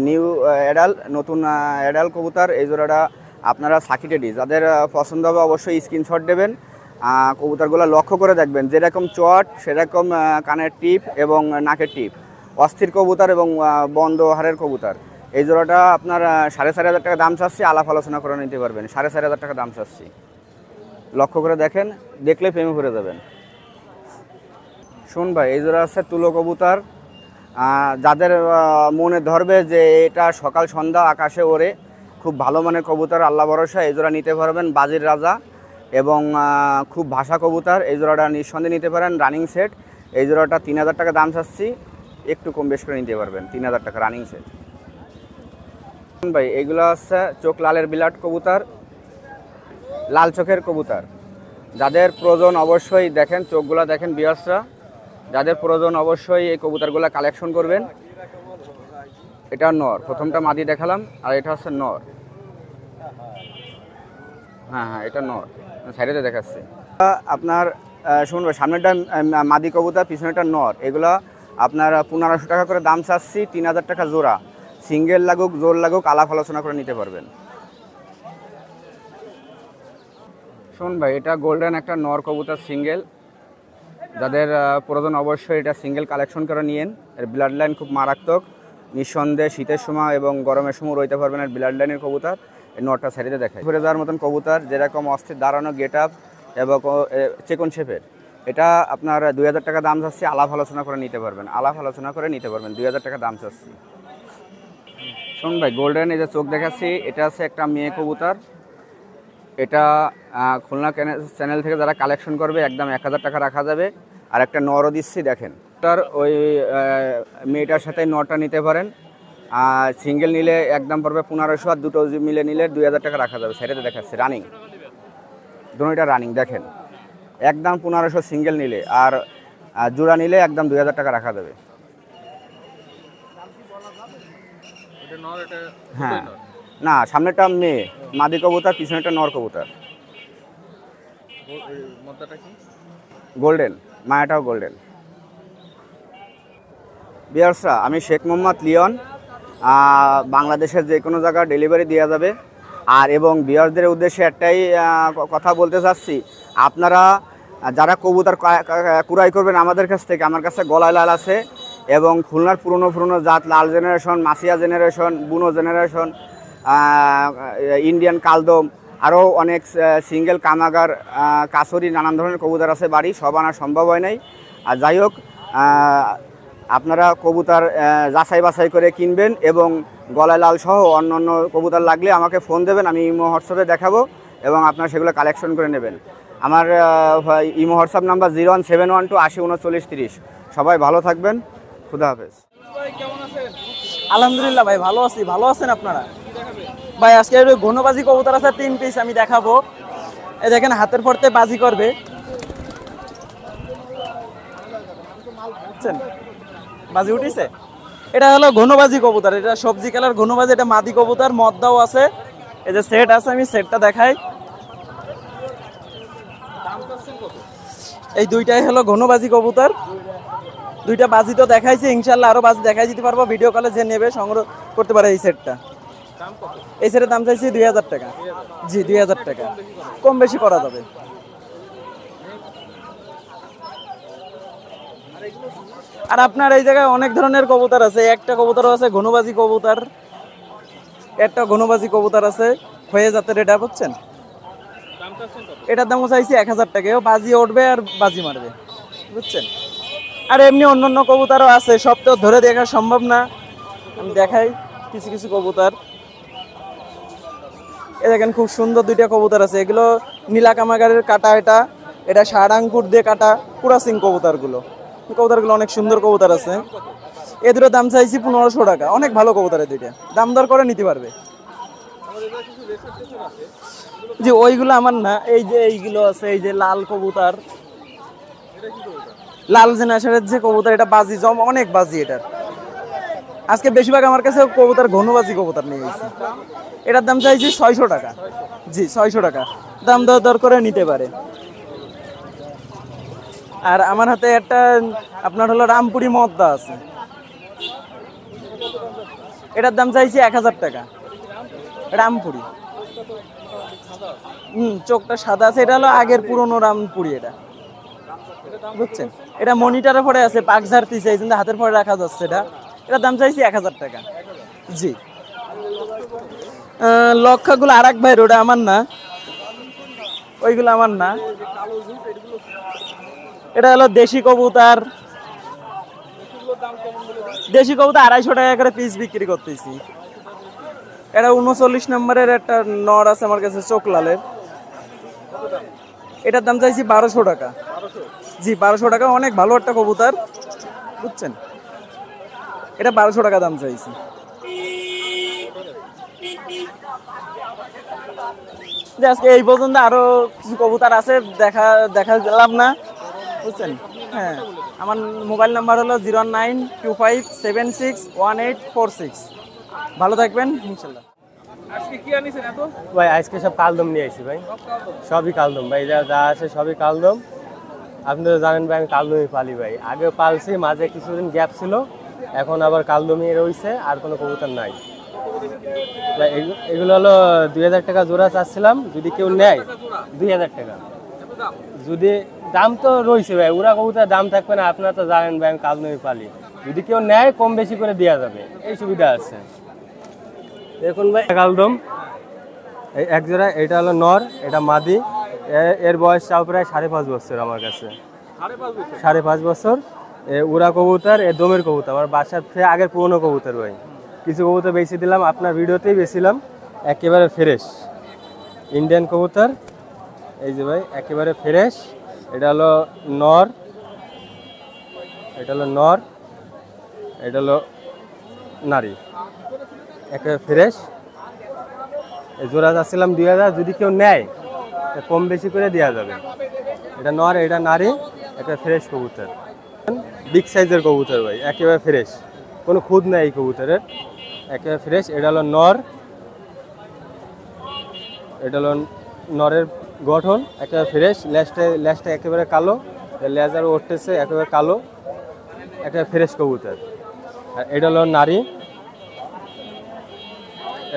নিউ অ্যাডাল, নতুন অ্যাডাল কবুতর। এই জোড়াটা আপনারা সাকি টেডি, যাদের পছন্দ হবে অবশ্যই স্ক্রিনশট দেবেন। কবুতরগুলো লক্ষ্য করে দেখবেন, যেরকম চট সেরকম কানের টিপ এবং নাকের টিপ, অস্থির কবুতর এবং বন্ধ হাড়ের কবুতর। এই জোড়াটা আপনার 4500 টাকা দাম চাচ্ছি, আলাপ আলোচনা করে নিতে পারবেন। 4500 টাকা দাম চাচ্ছি, লক্ষ্য করে দেখেন, দেখলে প্রেমে পড়ে যাবেন। শুন ভাই, এই জোড়া আছে তুলো কবুতর। যাদের মনে ধরবে যে এটা সকাল সন্ধ্যা আকাশে ওড়ে, খুব ভালো মানের কবুতর, আল্লাহ ভরসা, এই জোড়া নিতে পারবেন। বাজির রাজা এবং খুব ভাষা কবুতর, এই জোড়াটা নিঃসন্দেহে নিতে পারেন। Running set. এই জোড়াটা 3000 টাকা দাম চাচ্ছি, একটু কম বেশ করে নিতে পারবেন। 3000 টাকা রানিং সেট। ভাই, এইগুলো হচ্ছে চোখ লালের বিলাট কবুতর, লাল চোখের কবুতর। যাদের প্রয়োজন অবশ্যই দেখেন, চোখগুলো দেখেন ভিউয়ার্সরা, যাদের প্রয়োজন অবশ্যই এই কবুতরগুলো কালেকশন করবেন। এটা নর, প্রথমটা মাদি দেখালাম, আর এটা হচ্ছে নর। হ্যাঁ, এটা নর, সাইডে দেখাচ্ছি। আপনার শুনবে, সামনেটা মাদি কবুতর, পিছনেটা নর। এগুলো আপনার 1500 টাকা করে দাম চাচ্ছি, 3000 টাকা জোড়া। সিঙ্গেল লাগুক জোর লাগুক, আলাপ আলোচনা করে নিতে পারবেন। শুন ভাই, এটা গোল্ডেন একটা নর কবুতর সিঙ্গেল। যাদের প্রয়োজন অবশ্যই এটা সিঙ্গেল কালেকশন করে নিয়েন। এর ব্লাড লাইন খুব মারাত্মক, নিঃসন্দেহে শীতের সময় এবং গরমের সময় রইতে পারবেন। আর ব্লাড লাইনের কবুতর, এই নরটা সাইডে দেখায় ঘুরে যাওয়ার মতন কবুতর, যেরকম অস্থির দাঁড়ানো গেট আপ এবং চেকন শেপের। এটা আপনার 2000 টাকা দাম চাচ্ছি, আলাপ আলোচনা করে নিতে পারবেন। 2000 টাকা দাম চাচ্ছি। শুন ভাই, গোল্ডেন এই যে চোখ দেখাচ্ছি, এটা আছে একটা মেয়ে কবুতর। এটা খুলনা চ্যানেল থেকে যারা কালেকশন করবে একদম 1000 টাকা রাখা যাবে। আর একটা নরও দিচ্ছি, দেখেন। তার ওই মেয়েটার সাথে নরটা নিতে পারেন। আর সিঙ্গেল নিলে একদম পড়বে 1500, আর দুটো মিলে নিলে 2000 টাকা রাখা যাবে। সেটাতে দেখাচ্ছে রানিং, দুটোটা রানিং দেখেন, একদম 1500 সিঙ্গেল নিলে। আর জোড়া নিলে একদম 2000 টাকা রাখা যাবে। হ্যাঁ, না, সামনেটা মেয়ে মাদি কবুতর, পিছনেটা নর কবুতর। গোল্ডেন, মায়াটাও গোল্ডেন। ভিউয়ার্সরা, আমি শেখ মোহাম্মদ লিওন। বাংলাদেশের যে কোনো জায়গায় ডেলিভারি দেওয়া যাবে। আর এবং ভিউয়ার্সদের উদ্দেশ্যে একটাই কথা বলতে চাচ্ছি, আপনারা যারা কবুতর ক্রয় করবেন আমাদের কাছ থেকে, আমার কাছে গলায় লাল আছে এবং খুলনার পুরনো জাত, লাল জেনারেশন, মাসিয়া জেনারেশন, বুনো জেনারেশন, ইন্ডিয়ান কালদম, আরও অনেক সিঙ্গেল কামাগার, কাছরি, নানান ধরনের কবুতর আছে বাড়ি, সব আনা সম্ভব হয় নাই। আর যাই হোক, আপনারা কবুতর যাচাই বাছাই করে কিনবেন এবং গলায় লাল সহ অন্য কবুতর লাগলে আমাকে ফোন দেবেন, আমি ইমো হোয়াটসঅ্যাপে দেখাবো এবং আপনারা সেগুলো কালেকশন করে নেবেন। আমার ইমো হোয়াটসঅ্যাপ নাম্বার 01712 80 39 30। সবাই ভালো থাকবেন, খুদা হাফেজ। আলহামদুলিল্লাহ ভাই, ভালো আছি। ভালো আছেন আপনারা? ভাই, আজকে একটু ঘনবাজি কবুতর আছে 3 পিস, আমি দেখাবো। এই দেখেন, হাতের পড়তে বাজি করবে। বাজি উঠিছে। এটা হলো ঘনবাজি কবুতর, এটা সবজি কালার ঘনবাজি। এটা মাদি কবুতর, মদ্দাও আছে। এই যে সেট আছে, আমি সেটটা দেখাই। এই দুইটাই হলো ঘনবাজি কবুতর। দুইটা বাজি তো দেখাইছি, ইনশাল্লাহ আরো বাজি দেখাই দিতে পারবো। ভিডিও কলে যে নেবে সংগ্রহ করতে পারে এই সেটটা। এই সেটের দাম চাইছি 2000 টাকা। জি, 2000 টাকা, কম বেশি করা যাবে। আর আপনার এই জায়গায় অনেক ধরনের কবুতর আছে। একটা কবুতর আছে ঘনবাজি কবুতর, একটা ঘনবাজি কবুতর আছে হয়ে যাতে, এটা বুঝছেন। এটার দাম চাইছি 1000 টাকা। ও বাজি উঠবে আর বাজি মারবে, বুঝছেন। আর এমনি অন্যান্য কবুতরও আছে, সব তো ধরে দেখা সম্ভব না, আমি দেখাই কিছু কিছু কবুতর। এ দেখেন খুব সুন্দর দুইটা কবুতর আছে, এগুলো নীলা কামাগারের কাটা, এটা ষাড়াঙ্কুর দিয়ে কাটা কুরাসিং কবুতরগুলো। কবুতরগুলো অনেক সুন্দর কবুতর আছে। এ দুটো দাম চাইছি 1500 টাকা, অনেক ভালো কবুতর। এই দুইটা দাম দর করে নিতে পারবে। জি ওইগুলো আমার না, এই যে এইগুলো আছে, এই যে লাল কবুতর, লাল জেনারেশনের যে কবুতর, এটা বাজি জম অনেক বাজি এটার। আজকে বেশিরভাগ আমার কাছে কবুতর ঘনবাজি কবুতর নিয়ে গেছি। এটার দাম চাইছি 600 টাকা। জি 600 টাকা, দাম দর করে নিতে পারে। আর আমার হাতে একটা আপনার হলো রামপুরি মদ্দা আছে, এটার দাম চাইছি 1000 টাকা। রামপুরি, চোখটা সাদা আছে, এটা হলো আগের পুরনো রামপুরি, এটা বুঝছেন। এটা মনিটরের পরে আছে, পাক ঝাড়তিছে, এই জন্য হাতের পরে রাখা যাচ্ছে। এটার দাম চাইছি 1000 টাকা। জি লক্ষাগুলো আর এক ভাইয়ের, ওটা আমার না, ওইগুলো আমার না। এটা হলো দেশি কবুতর, দেশি কবুতর 250 টাকা করে পিস বিক্রি করতেছি। এটা 39 নম্বরের একটা নর আছে আমার কাছে, চোখ লালের, এটার দাম চাইছি 1200 টাকা। জি 1200 টাকা, অনেক ভালো একটা কবুতর, বুঝছেন। এটা 1200 টাকা দাম চাইছি। আজকে এই পর্যন্ত, আরো কিছু কবুতর আছে, দেখা গেলাম না, বুঝছেন। হ্যাঁ, আমার মোবাইল নাম্বার হলো 09257618146। ভালো থাকবেন ইনশাল্লাহ। ভাই আজকে সব কালদম নিয়ে আসি ভাই, সবই কালদম ভাই, যা আছে সবই কালদম। আপনি তো জানেন ভাই আমি কালদমই পালি ভাই, আগে পালছি, মাঝে কিছুদিন গ্যাপ ছিল, এখন আবার কালদমই রয়েছে, আর কোনো কবুতর নাই ভাই। এগুলো হলো 2000 টাকা জোড়া চাচ্ছিলাম, যদি কেউ নেয় 2000 টাকা। যদি দাম তো রয়েছে ভাই, ওরা কবুতর দাম থাকবে না, আপনারা তো জানেন ভাই আমি কালদমই পালি, যদি কেউ নেয় কম বেশি করে দেওয়া যাবে, এই সুবিধা আছে। দেখুন ভাই কালদম এই এক জোড়া, এটা হলো নর, এটা মাদি, এর বয়স চাও প্রায় 5.5 বছর আমার কাছে, 5.5 বছর। উড়া কবুতর, এ দমের কবুতর, আমার বাসার আগের পুরনো কবুতর ভাই। কিছু কবুতর বেশি দিলাম, আপনার ভিডিওতেই বেছিলাম, একেবারে ফ্রেশ ইন্ডিয়ান কবুতর। এই যে ভাই একেবারে ফ্রেশ, এটা হলো নর, এটা হলো নর, এটা হলো নারী, একেবারে ফ্রেশ। এই জোড়া যাচ্ছিলাম 2000, যদি কেউ নেয় কম বেশি করে দেওয়া যাবে। এটা নর, এটা নারী, একটা ফ্রেশ কবুতর, বিগ সাইজের কবুতর ভাই, একেবারে ফ্রেশ, কোনো খুদ নেই এই কবুতরের, একেবারে ফ্রেশ। এটা হলো নর, এটা হলো নরের গঠন, একেবারে ফ্রেশ, লেজটা একেবারে কালো, লেজার উঠতেছে একেবারে কালো, একেবারে ফ্রেশ কবুতর। আর এটা হলো নারী,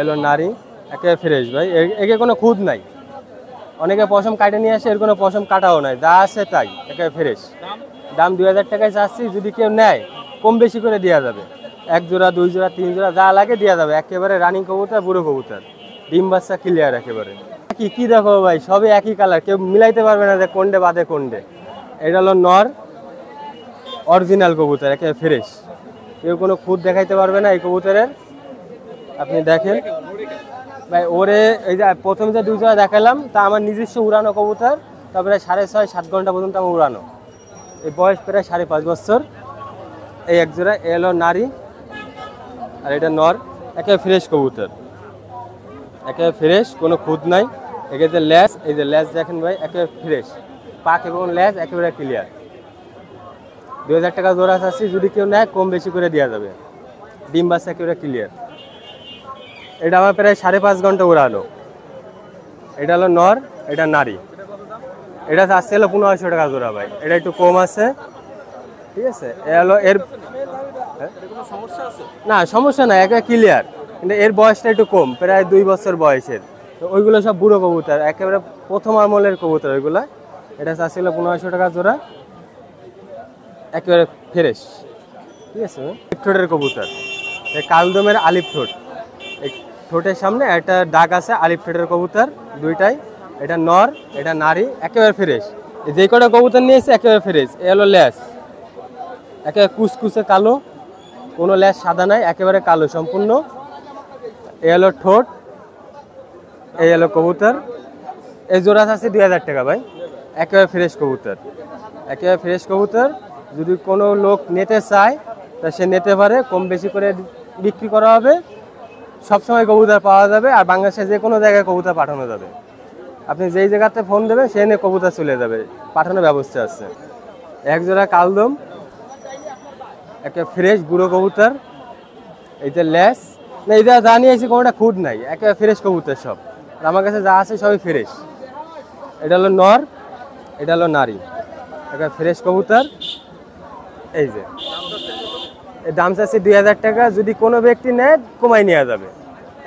এলো নারী, একেবারে ফ্রেশ ভাই, একে কোনো খুদ নাই। অনেকে পশম কাটে নিয়ে আসে, এর কোনো পশম কাটাও নাই, যা আছে তাই, একেবারে ফ্রেশ। দাম 2000 টাকায় চাচ্ছি, যদি কেউ নেয় কম বেশি করে দেওয়া যাবে, 1 জোড়া 2 জোড়া 3 জোড়া যা লাগে দেওয়া যাবে। একেবারে রানিং কবুতর, বুড়ো কবুতর, ডিম বাচ্চা ক্লিয়ার একেবারে। কি দেখো ভাই, সবই একই কালার, কেউ মিলাইতে পারবে না যে কোনডে বাদে কোনডে। এটা হলো নর, অরিজিনাল কবুতর, একেবারে ফ্রেশ, কেউ কোনো খুদ দেখাইতে পারবে না এই কবুতরের। আপনি দেখেন ভাই, ওরে এই যে প্রথমে যে 2 জোড়া দেখালাম, তা আমার নিজস্ব উড়ানো কবুতর, তারপরে 6.5-7 ঘন্টা পর্যন্ত আমার উড়ানো, এই বয়স প্রায় 5.5 বছর। এই এক জোড়া এলো নারী, আর এটা নর, একেবারে ফ্রেশ কবুতর, একেবারে ফ্রেশ, কোনো খুদ নাই। একে যে লেজ, এই যে লেজ দেখেন ভাই, একেবারে ফ্রেশ, পাক এবং লেজ একেবারে ক্লিয়ার। 2000 টাকা জোড়া চাচ্ছি, যদি কেউ নেয় কম বেশি করে দেওয়া যাবে, ডিম বাচ্চা একেবারে ক্লিয়ার। এটা আমার প্রায় 5.5 ঘন্টা উড়ানো। এটা হলো নর, এটা নারী, এটা চাচ্ছে হলো 1500 টাকা জোড়া ভাই, এটা একটু কম আছে, ঠিক আছে। এ হলো এর না সমস্যা নাই, একেবারে ক্লিয়ার, কিন্তু এর বয়সটা একটু কম, প্রায় 2 বছর বয়সের। তো ওইগুলো সব বুড়ো কবুতর, একেবারে প্রথম আমলের কবুতর ওইগুলো। এটা চাচ্ছিল 1500 টাকা জোড়া, একেবারে ফ্রেশ, ঠিক আছে। ঠোঁটের কবুতর, এই কালদমের আলিপ ঠোঁট, এই ঠোঁটের সামনে একটা দাগ আছে, আলিপ ঠোঁটের কবুতর দুইটাই, এটা নর, এটা নারী, একেবারে ফ্রেশ। যে কটা কবুতর নিয়েছে একেবারে ফ্রেশ। এ হলো ল্যাস, একেবারে কুচকুচে কালো, কোনো ল্যাস সাদা নাই, একেবারে কালো সম্পূর্ণ। এ হলো ঠোঁট, এই হলো কবুতর। এই জোড়া আছে 2000 টাকা ভাই, একেবারে ফ্রেশ কবুতর, একেবারে ফ্রেশ কবুতর। যদি কোনো লোক নিতে চায় তা সে নিতে পারে, কম বেশি করে বিক্রি করা হবে। সবসময় কবুতর পাওয়া যাবে, আর বাংলাদেশে যে কোনো জায়গায় কবুতর পাঠানো যাবে। আপনি যেই জায়গাতে ফোন দেবেন সে নিয়ে কবুতর চলে যাবে, পাঠানোর ব্যবস্থা আছে। এক জোড়া কালদম, একটা ফ্রেশ বুড়ো কবুতর। এইটা ল্যাস না, এটা যা নিয়েছি কোনোটা খুঁট নাই, একেবারে ফ্রেশ কবুতর সব। আর আমার কাছে যা আছে সবই ফ্রেশ। এটা হলো নর, এটা হলো নারী, একেবারে ফ্রেশ কবুতর। এই যে এর দাম চাচ্ছি 2000 টাকা। যদি কোনো ব্যক্তি নেয় কমাই নেওয়া যাবে,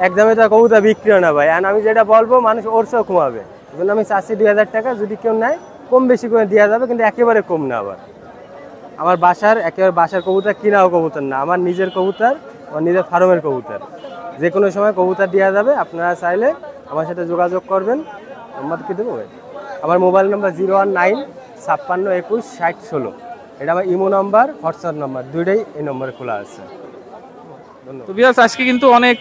একদমই তো কবুতর বিক্রি হয় না ভাই। আর আমি যেটা বলবো মানুষ ওর সব কমাবে, এই জন্য আমি চাচ্ছি 2000 টাকা। যদি কেউ নেয় কম বেশি করে দেওয়া যাবে, কিন্তু একেবারে কম না। আবার আমার বাসার একেবারে বাসার কবুতর, কিনাও কবুতর না, আমার নিজের কবুতর, আমার নিজের ফার্মের কবুতর। যে কোনো সময় কবুতর দেওয়া যাবে, আপনারা চাইলে আমার সাথে যোগাযোগ করবেন। নাম্বার কি দেবো ভাই? আমার মোবাইল নাম্বার 019 56 21 60 16। এটা আমার ইমো নাম্বার, হোয়াটসঅ্যাপ নাম্বার, দুইটাই এই নম্বরে খোলা আছে। তো ভিউয়ার্স, আজকে কিন্তু অনেক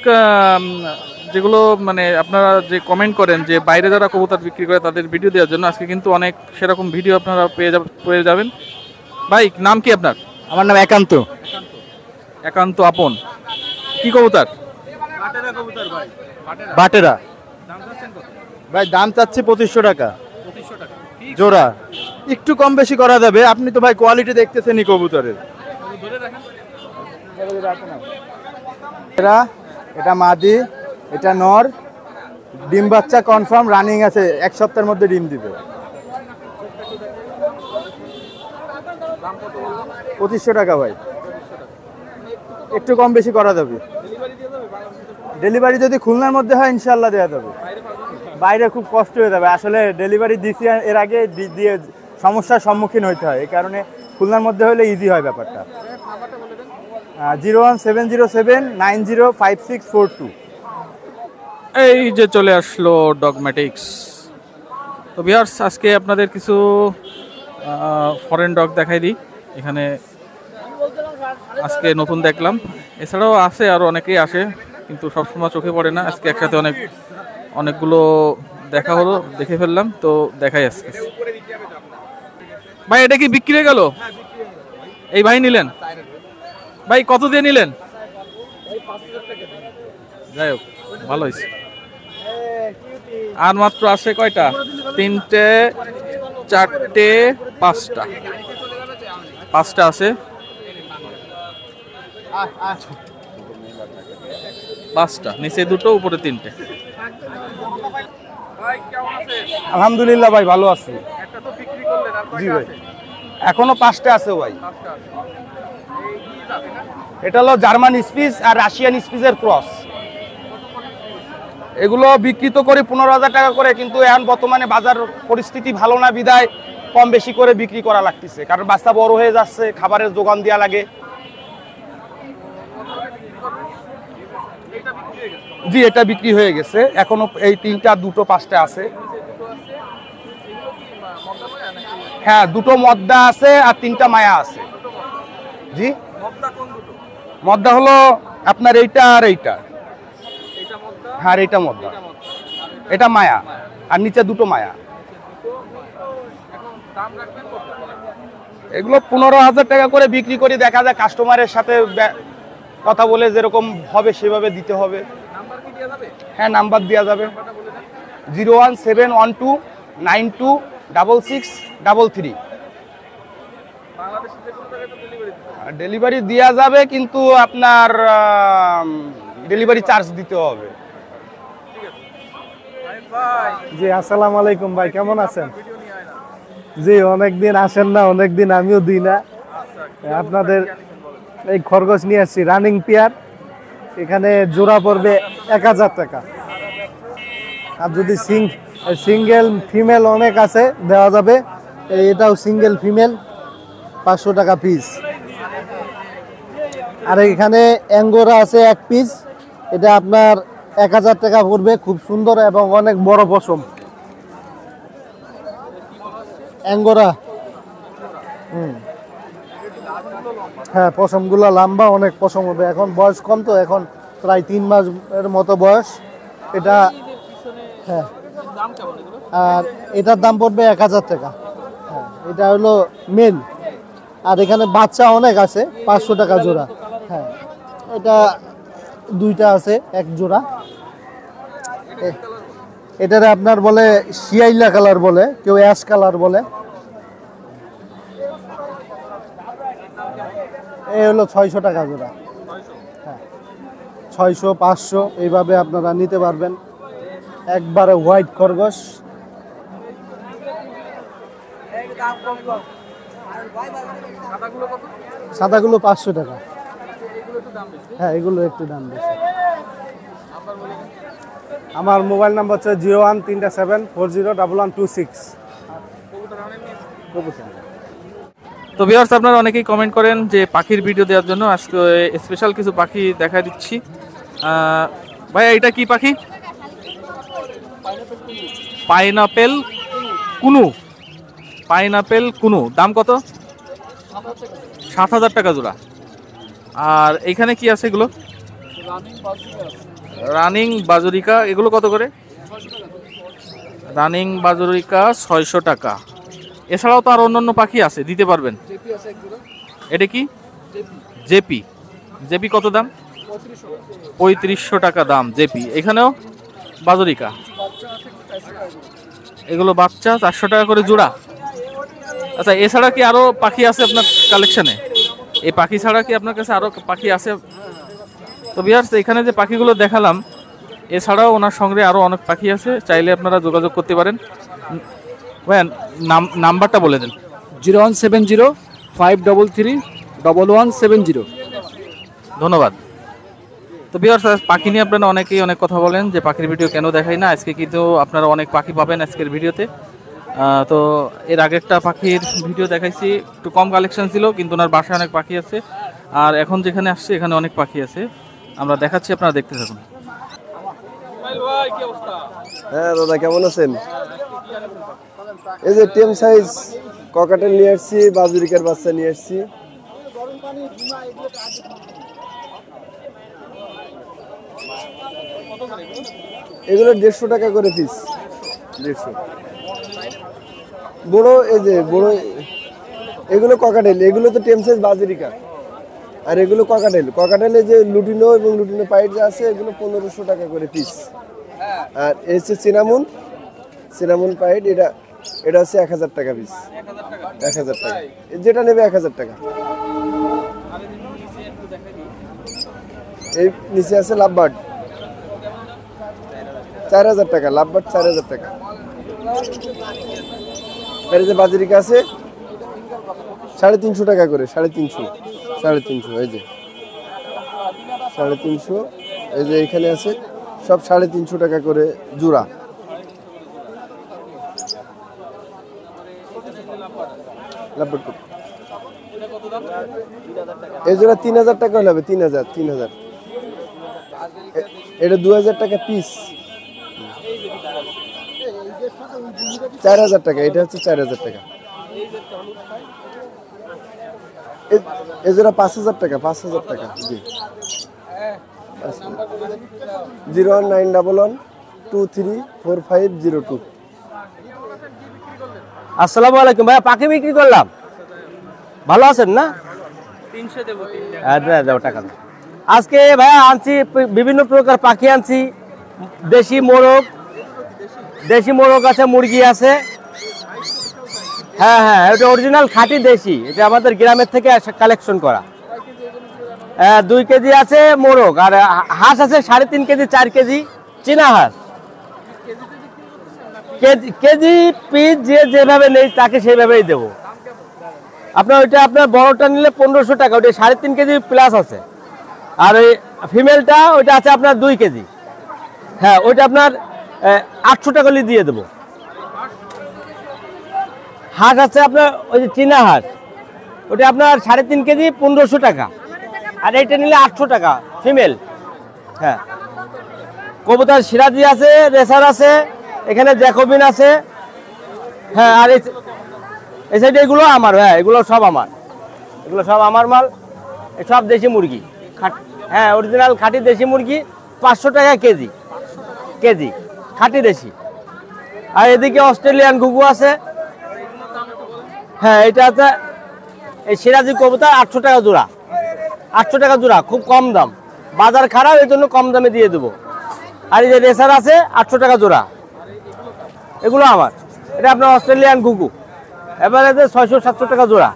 যেগুলো মানে আপনারা যে কমেন্ট করেন যে বাইরে যারা কবুতর বিক্রি করে তাদের ভিডিও দেওয়ার জন্য, আজকে কিন্তু অনেক সেরকম ভিডিও আপনারা পেয়ে যাবেন। ভাই নাম কি আপনার? আমার নাম একান্ত। একান্ত আপন। কি কবুতর? বাটেরা ভাই, দাম চাচ্ছি 2500 টাকা জোড়া। একটু কম বেশি করা যাবে, আপনি তো ভাই কোয়ালিটি দেখতেছেনই কবুতরের। এটা মাদি, এটা নর, ডিম বাচ্চা কনফার্ম রানিং আছে, 1 সপ্তাহের মধ্যে ডিম দিবে। 2500 টাকা ভাই, একটু কম বেশি করা যাবে। ডেলিভারি যদি খুলনার মধ্যে হয় ইনশাল্লাহ দেওয়া যাবে। বাইরে খুব কষ্ট হয়ে যাবে, আসলে ডেলিভারি দিছি এর আগে দিয়ে সমস্যার সম্মুখীন হতে হয়, এই কারণে খুলনার মধ্যে হলে ইজি হয় ব্যাপারটা। 01707905642। এই যে চলে আসলো ডগম্যাটিক্স। তো ভিউয়ার্স, আজকে আপনাদের কিছু ফরেন ডগ দেখাই দিই। এখানে আজকে নতুন দেখলাম, এছাড়াও আছে আরও অনেকেই আসে, কিন্তু সবসময় চোখে পড়ে না। আজকে একসাথে অনেকগুলো দেখা হলো, দেখে ফেললাম, তো দেখাই আজকে। ভাই এটা কি বিক্রি হয়ে গেল? এই ভাই নিলেন? ভাই কত দিয়ে নিলেন? যাই হোক, ভালো হয়েছে। আর মাত্র আছে কয়টা? 3টে 4টে 5টা আছে। 5টা, নিচে 2টো, উপরে 3টে। আলহামদুলিল্লাহ ভাই, ভালো আছি। জি ভাই, এখনো 5টা আছে ভাই। এটা হলো জার্মান স্পিচ আর রাশিয়ান স্পিচের ক্রস। এগুলো বিক্রি করি 15,000 টাকা করে, কিন্তু এখন বর্তমানে বাজার পরিস্থিতি ভালো না বিধায় কম বেশি করে বিক্রি করা লাগতেছে, কারণ বাচ্চা বড় হয়ে যাচ্ছে, খাবারের যোগান দেওয়া লাগে। জি, এটা বিক্রি হয়ে গেছে, এখনো এই 3টা 2টো 5টা আছে। হ্যাঁ, 2টো মদ্দা আছে আর 3টা মায়া আছে। জি, মদ্দা হলো আপনার এইটা আর এইটা। হ্যাঁ, এইটা মদ্দা, এটা মায়া, আর নিচে 2টো মায়া। এগুলো 15,000 টাকা করে বিক্রি করি। দেখা যায় কাস্টমারের সাথে কথা বলে যেরকম হবে সেভাবে দিতে হবে। হ্যাঁ, নাম্বার দেওয়া যাবে 01712926633। ডেলিভারি দেওয়া যাবে, কিন্তু আপনার ডেলিভারি চার্জ দিতে হবে। জি, আসসালামু আলাইকুম ভাই, কেমন আছেন? জি, অনেকদিন আসেন না, অনেকদিন আমিও দিই না। আপনাদের এই খরগোশ নিয়ে আসছি, রানিং পেয়ার। এখানে জোড়া পড়বে 1000 টাকা। আর যদি সিঙ্গেল ফিমেল অনেক আছে, দেওয়া যাবে। এটাও সিঙ্গেল ফিমেল, 500 টাকা পিস। আর এখানে অ্যাঙ্গোরা আছে 1 পিস, এটা আপনার 1000 টাকা পড়বে। খুব সুন্দর এবং অনেক বড় পশম। অ্যাঙ্গোরা। হ্যাঁ, পশমগুলো লম্বা, অনেক পশম হবে। এখন বয়স কম তো, এখন প্রায় 3 মাসের মতো বয়স এটা। হ্যাঁ, আর এটার দাম পড়বে 1000 টাকা। হ্যাঁ, এটা হলো মেল। আর এখানে বাচ্চা অনেক আছে, 500 টাকা জোড়া। হ্যাঁ, এটা 2টা আছে, 1 জোড়া। এটারে আপনার বলে শিয়াইলা কালার বলে, কেউ অ্যাশ কালার বলে। এই হলো 600 টাকা জোড়া। হ্যাঁ, 600, 500 এইভাবে আপনারা নিতে পারবেন। একবারে হোয়াইট খরগোশ। সাদাগুলো 500 টাকা। হ্যাঁ, এগুলো একটু দাম বেশি। আমার মোবাইল নাম্বার হচ্ছে 0137401126। তো ভিউয়ার্স, আপনারা অনেকেই কমেন্ট করেন যে পাখির ভিডিও দেওয়ার জন্য। আজকে স্পেশাল কিছু পাখি দেখা দিচ্ছি। ভাইয়া, এটা কি পাখি? পাইনাপেল কুনু। পাইনাপেল কুনু, দাম কত? 7000 টাকা জোড়া। আর এখানে কি আছে এগুলো? রানিং বাজরিকা, এগুলো কত করে? রানিং বাজরিকা 600 টাকা। এছাড়াও তো আর অন্যান্য পাখি আছে, দিতে পারবেন? এটা কি? জেপি। জেপি কত দাম? 3500 টাকা দাম জেপি। এখানেও বাজরিকা, এগুলো বাচ্চা 400 টাকা করে জোড়া। আচ্ছা, এছাড়া কি আরো পাখি আছে আপনার কালেকশনে? এই পাখি ছাড়া কি আপনার কাছে আরো পাখি আছে? তো ভিউয়ার্স, এখানে যে পাখিগুলো দেখালাম, এছাড়াও ওনার সঙ্গে আরো অনেক পাখি আছে, চাইলে আপনারা যোগাযোগ করতে পারেন। ভাইয়া, নাম্বারটা বলে দেন। 0170-533-1170। ধন্যবাদ। তো ভিউয়ার্স, পাখি নিয়ে আপনারা অনেকেই অনেক কথা বলেন যে পাখির ভিডিও কেন দেখাই না। আজকে কিন্তু আপনারা অনেক পাখি পাবেন আজকের ভিডিওতে। তো এর আগে একটা পাখির ভিডিও দেখাইছি, একটু কম কালেকশন ছিল, কিন্তু ওনার বাসায় অনেক পাখি আছে। আর এখন যেখানে আসছে এখানে অনেক পাখি আছে, আমরা দেখাচ্ছি, আপনারা দেখতে থাকুন। হ্যাঁ দাদা, কেমন আছেন? এই যে টেম সাইজ ককাটেল নিয়ে আসছি, বাজুরিকার বাচ্চা নিয়ে আসছি। এগুলো 150 টাকা করে পিস। 150 বড়, এই যে বড়, এগুলো ককাটেল, এগুলো তো টেম সাইজ বাজুরিকা। আর এগুলো ককাটেল। ককাটেলে যে লুটিনো এবং লুটিনো পাইট যা আছে, এগুলো 1500 টাকা করে পিস। আর এই হচ্ছে সিনামন পাইট, এটা হচ্ছে 1000 টাকা পিস। 1000 টাকা, যেটা নেবে 1000 টাকা। এই নিচে আছে লাভবার্ড, 4000 টাকা। লাভবার্ড 4000 টাকা। আর এই যে বাজরিকা আছে 350 টাকা করে। 350, 350। এই যে 350। এই যে এখানে আছে সব 350 টাকা করে জোড়া। এই জোড়া 3000 টাকা হলে হবে। 3000। এটা 2000 টাকা পিস। 4000 টাকা। এটা হচ্ছে 4000 টাকা। এই জোড়া 5000 টাকা। 5000 টাকা। জি। 09111234502। আসসালামু আলাইকুম ভাইয়া, পাখি বিক্রি করলাম, ভালো আছেন না? 300 দেবো। দাও টাকা দাও। আজকে ভাইয়া আনছি বিভিন্ন প্রকার পাখি আনছি। দেশি মোরগ আছে, মুরগি আছে। হ্যাঁ হ্যাঁ, এটা অরিজিনাল খাঁটি দেশি, এটা আমাদের গ্রামের থেকে কালেকশন করা। 2 কেজি আছে মোরগ, আর হাঁস আছে 3.5 কেজি, 4 কেজি চীনা হাঁস। কেজি পিস যে যেভাবে নেই তাকে সেইভাবেই দেবো। আপনার ওইটা আপনার বড়টা নিলে 1500 টাকা, ওইটা 3.5 কেজি প্লাস আছে। আর ওই ফিমেলটা ওইটা আছে আপনার 2 কেজি। হ্যাঁ, ওইটা আপনার 800 টাকা দিয়ে দেবো। হাঁস আছে আপনার ওই যে চীনা হাঁস, ওটা আপনার 3.5 কেজি 1500 টাকা। আর এইটা নিলে 800 টাকা ফিমেল। হ্যাঁ, কবুতর সিরাজি আছে, রেসার আছে, এখানে জ্যাকোবিন আছে। হ্যাঁ, আর এই সাইডে এগুলো আমার, হ্যাঁ এগুলো সব আমার, এগুলো সব আমার মাল, সব দেশি মুরগি। হ্যাঁ অরিজিনাল খাঁটি দেশি মুরগি, 500 টাকা কেজি, কেজি খাঁটি দেশি। আর এদিকে অস্ট্রেলিয়ান ঘুঘু আছে। হ্যাঁ এটা আছে এই সিরাজি কবুতর 800 টাকা জোড়া, 800 টাকা জোড়া, খুব কম দাম, বাজার খারাপ এই জন্য কম দামে দিয়ে দেবো। আর এই যে রেসার আছে 800 টাকা জোড়া, এগুলো আমার। এটা আপনার অস্ট্রেলিয়ান ঘুঘু, এবারে 600-700 টাকা জোড়া।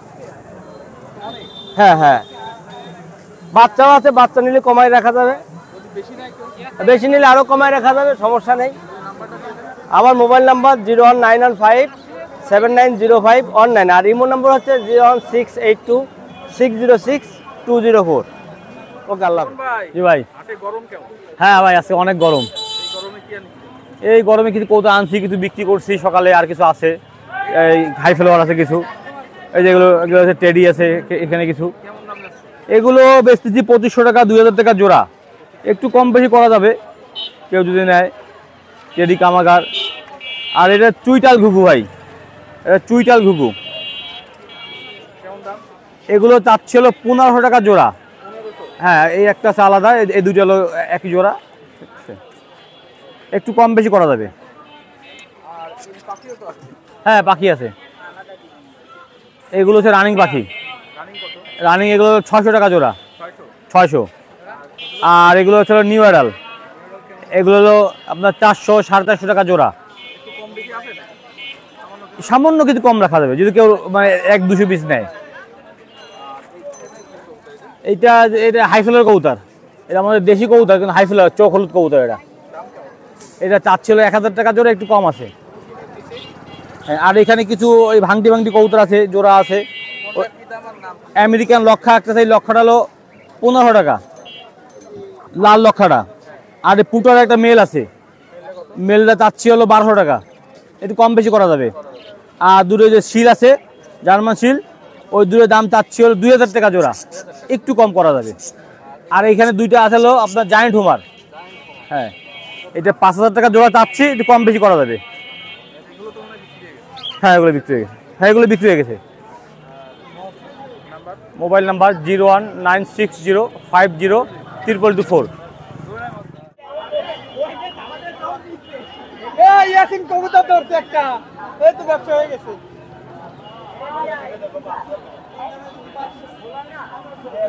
হ্যাঁ হ্যাঁ বাচ্চাও আছে, বাচ্চা নিলে কমায় রাখা যাবে, বেশি নিলে আরো কমায় রাখা যাবে, সমস্যা নেই। আমার মোবাইল নাম্বার 01957905199, আর ইমো নাম্বার হচ্ছে 01682606204। ওকে আল্লাহ। জি ভাই। হ্যাঁ ভাই আজকে অনেক গরম। এই গরমে কিছু কৌতো আনছি, কিছু বিক্রি করছি সকালে, আর কিছু আছে এই হাই ফ্লাওয়ার আছে কিছু, এই যেগুলো এগুলো আছে টেডি আছে এখানে কিছু। এগুলো বেচতেছি 2500 টাকা 2000 টাকা জোড়া, একটু কম বেশি করা যাবে কেউ যদি নেয়। টেডি কামাগার। আর এটা চুইটাল ঘুঘু ভাই, এটা চুইটাল ঘুঘু, এগুলো চাচ্ছিল 1500 টাকা জোড়া। হ্যাঁ এই একটা আছে আলাদা, এই দুটো হলো একই জোড়া, একটু কম বেশি করা যাবে। হ্যাঁ পাখি আছে, এগুলো হচ্ছে রানিং পাখি, রানিং এগুলো 600 টাকা জোড়া, 600। আর এগুলো হচ্ছে নিউ অ্যাডাল, এগুলো হলো আপনার 400-450 টাকা জোড়া। সামান্য কিছু কম রাখা যাবে যদি কেউ মানে 1-200 পিস নেয়। এটা এটা হাইফেলের কবুতর, এটা আমাদের দেশি কবুতর কিন্তু হাইফেলের চোখ হলুদ কবুতর। এটা চাচ্ছিল 1000 টাকা জোড়া, একটু কম আছে। হ্যাঁ আর এখানে কিছু ওই ভাঙটি কবুতর আছে, জোড়া আছে। আমেরিকান লক্ষা একটা, সেই লক্ষাটা হলো 1500 টাকা, লাল লক্ষাটা। আর পুটার একটা মেল আছে, মেলটা চাচ্ছি হলো 1200 টাকা, একটু কম বেশি করা যাবে। আর দূরে যে শিল আছে জার্মান শিল, ওই দূরে দাম চাচ্ছি হলো 2000 টাকা জোড়া, একটু কম করা যাবে। আর এইখানে দুইটা আছে হলো আপনার জায়েন্ট হুমার, হ্যাঁ এটা 5000 টাকা জোড়া চাচ্ছি, একটু কম বেশি করা যাবে। হ্যাঁ এগুলো বিক্রি হয়ে গেছে, হ্যাঁ এগুলো বিক্রি হয়ে গেছে। Mobile number 01960502224।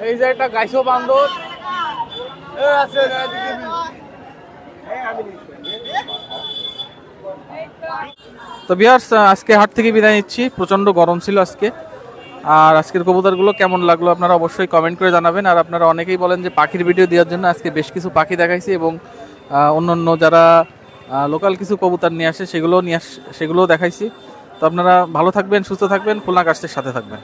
এই যে একটা গাইছো বান্দর আছে। তো ভিউয়ার্স আজকে হাট থেকে বিদায় নিচ্ছি, প্রচন্ড গরম ছিল আজকে। আর আজকের কবুতরগুলো কেমন লাগলো আপনারা অবশ্যই কমেন্ট করে জানাবেন। আর আপনারা অনেকেই বলেন যে পাখির ভিডিও দেওয়ার জন্য, আজকে বেশ কিছু পাখি দেখাইছি এবং অন্য যারা লোকাল কিছু কবুতর নিয়ে আসে সেগুলোও দেখাইছি। তো আপনারা ভালো থাকবেন, সুস্থ থাকবেন, খুলনা কাস্টের সাথে থাকবেন।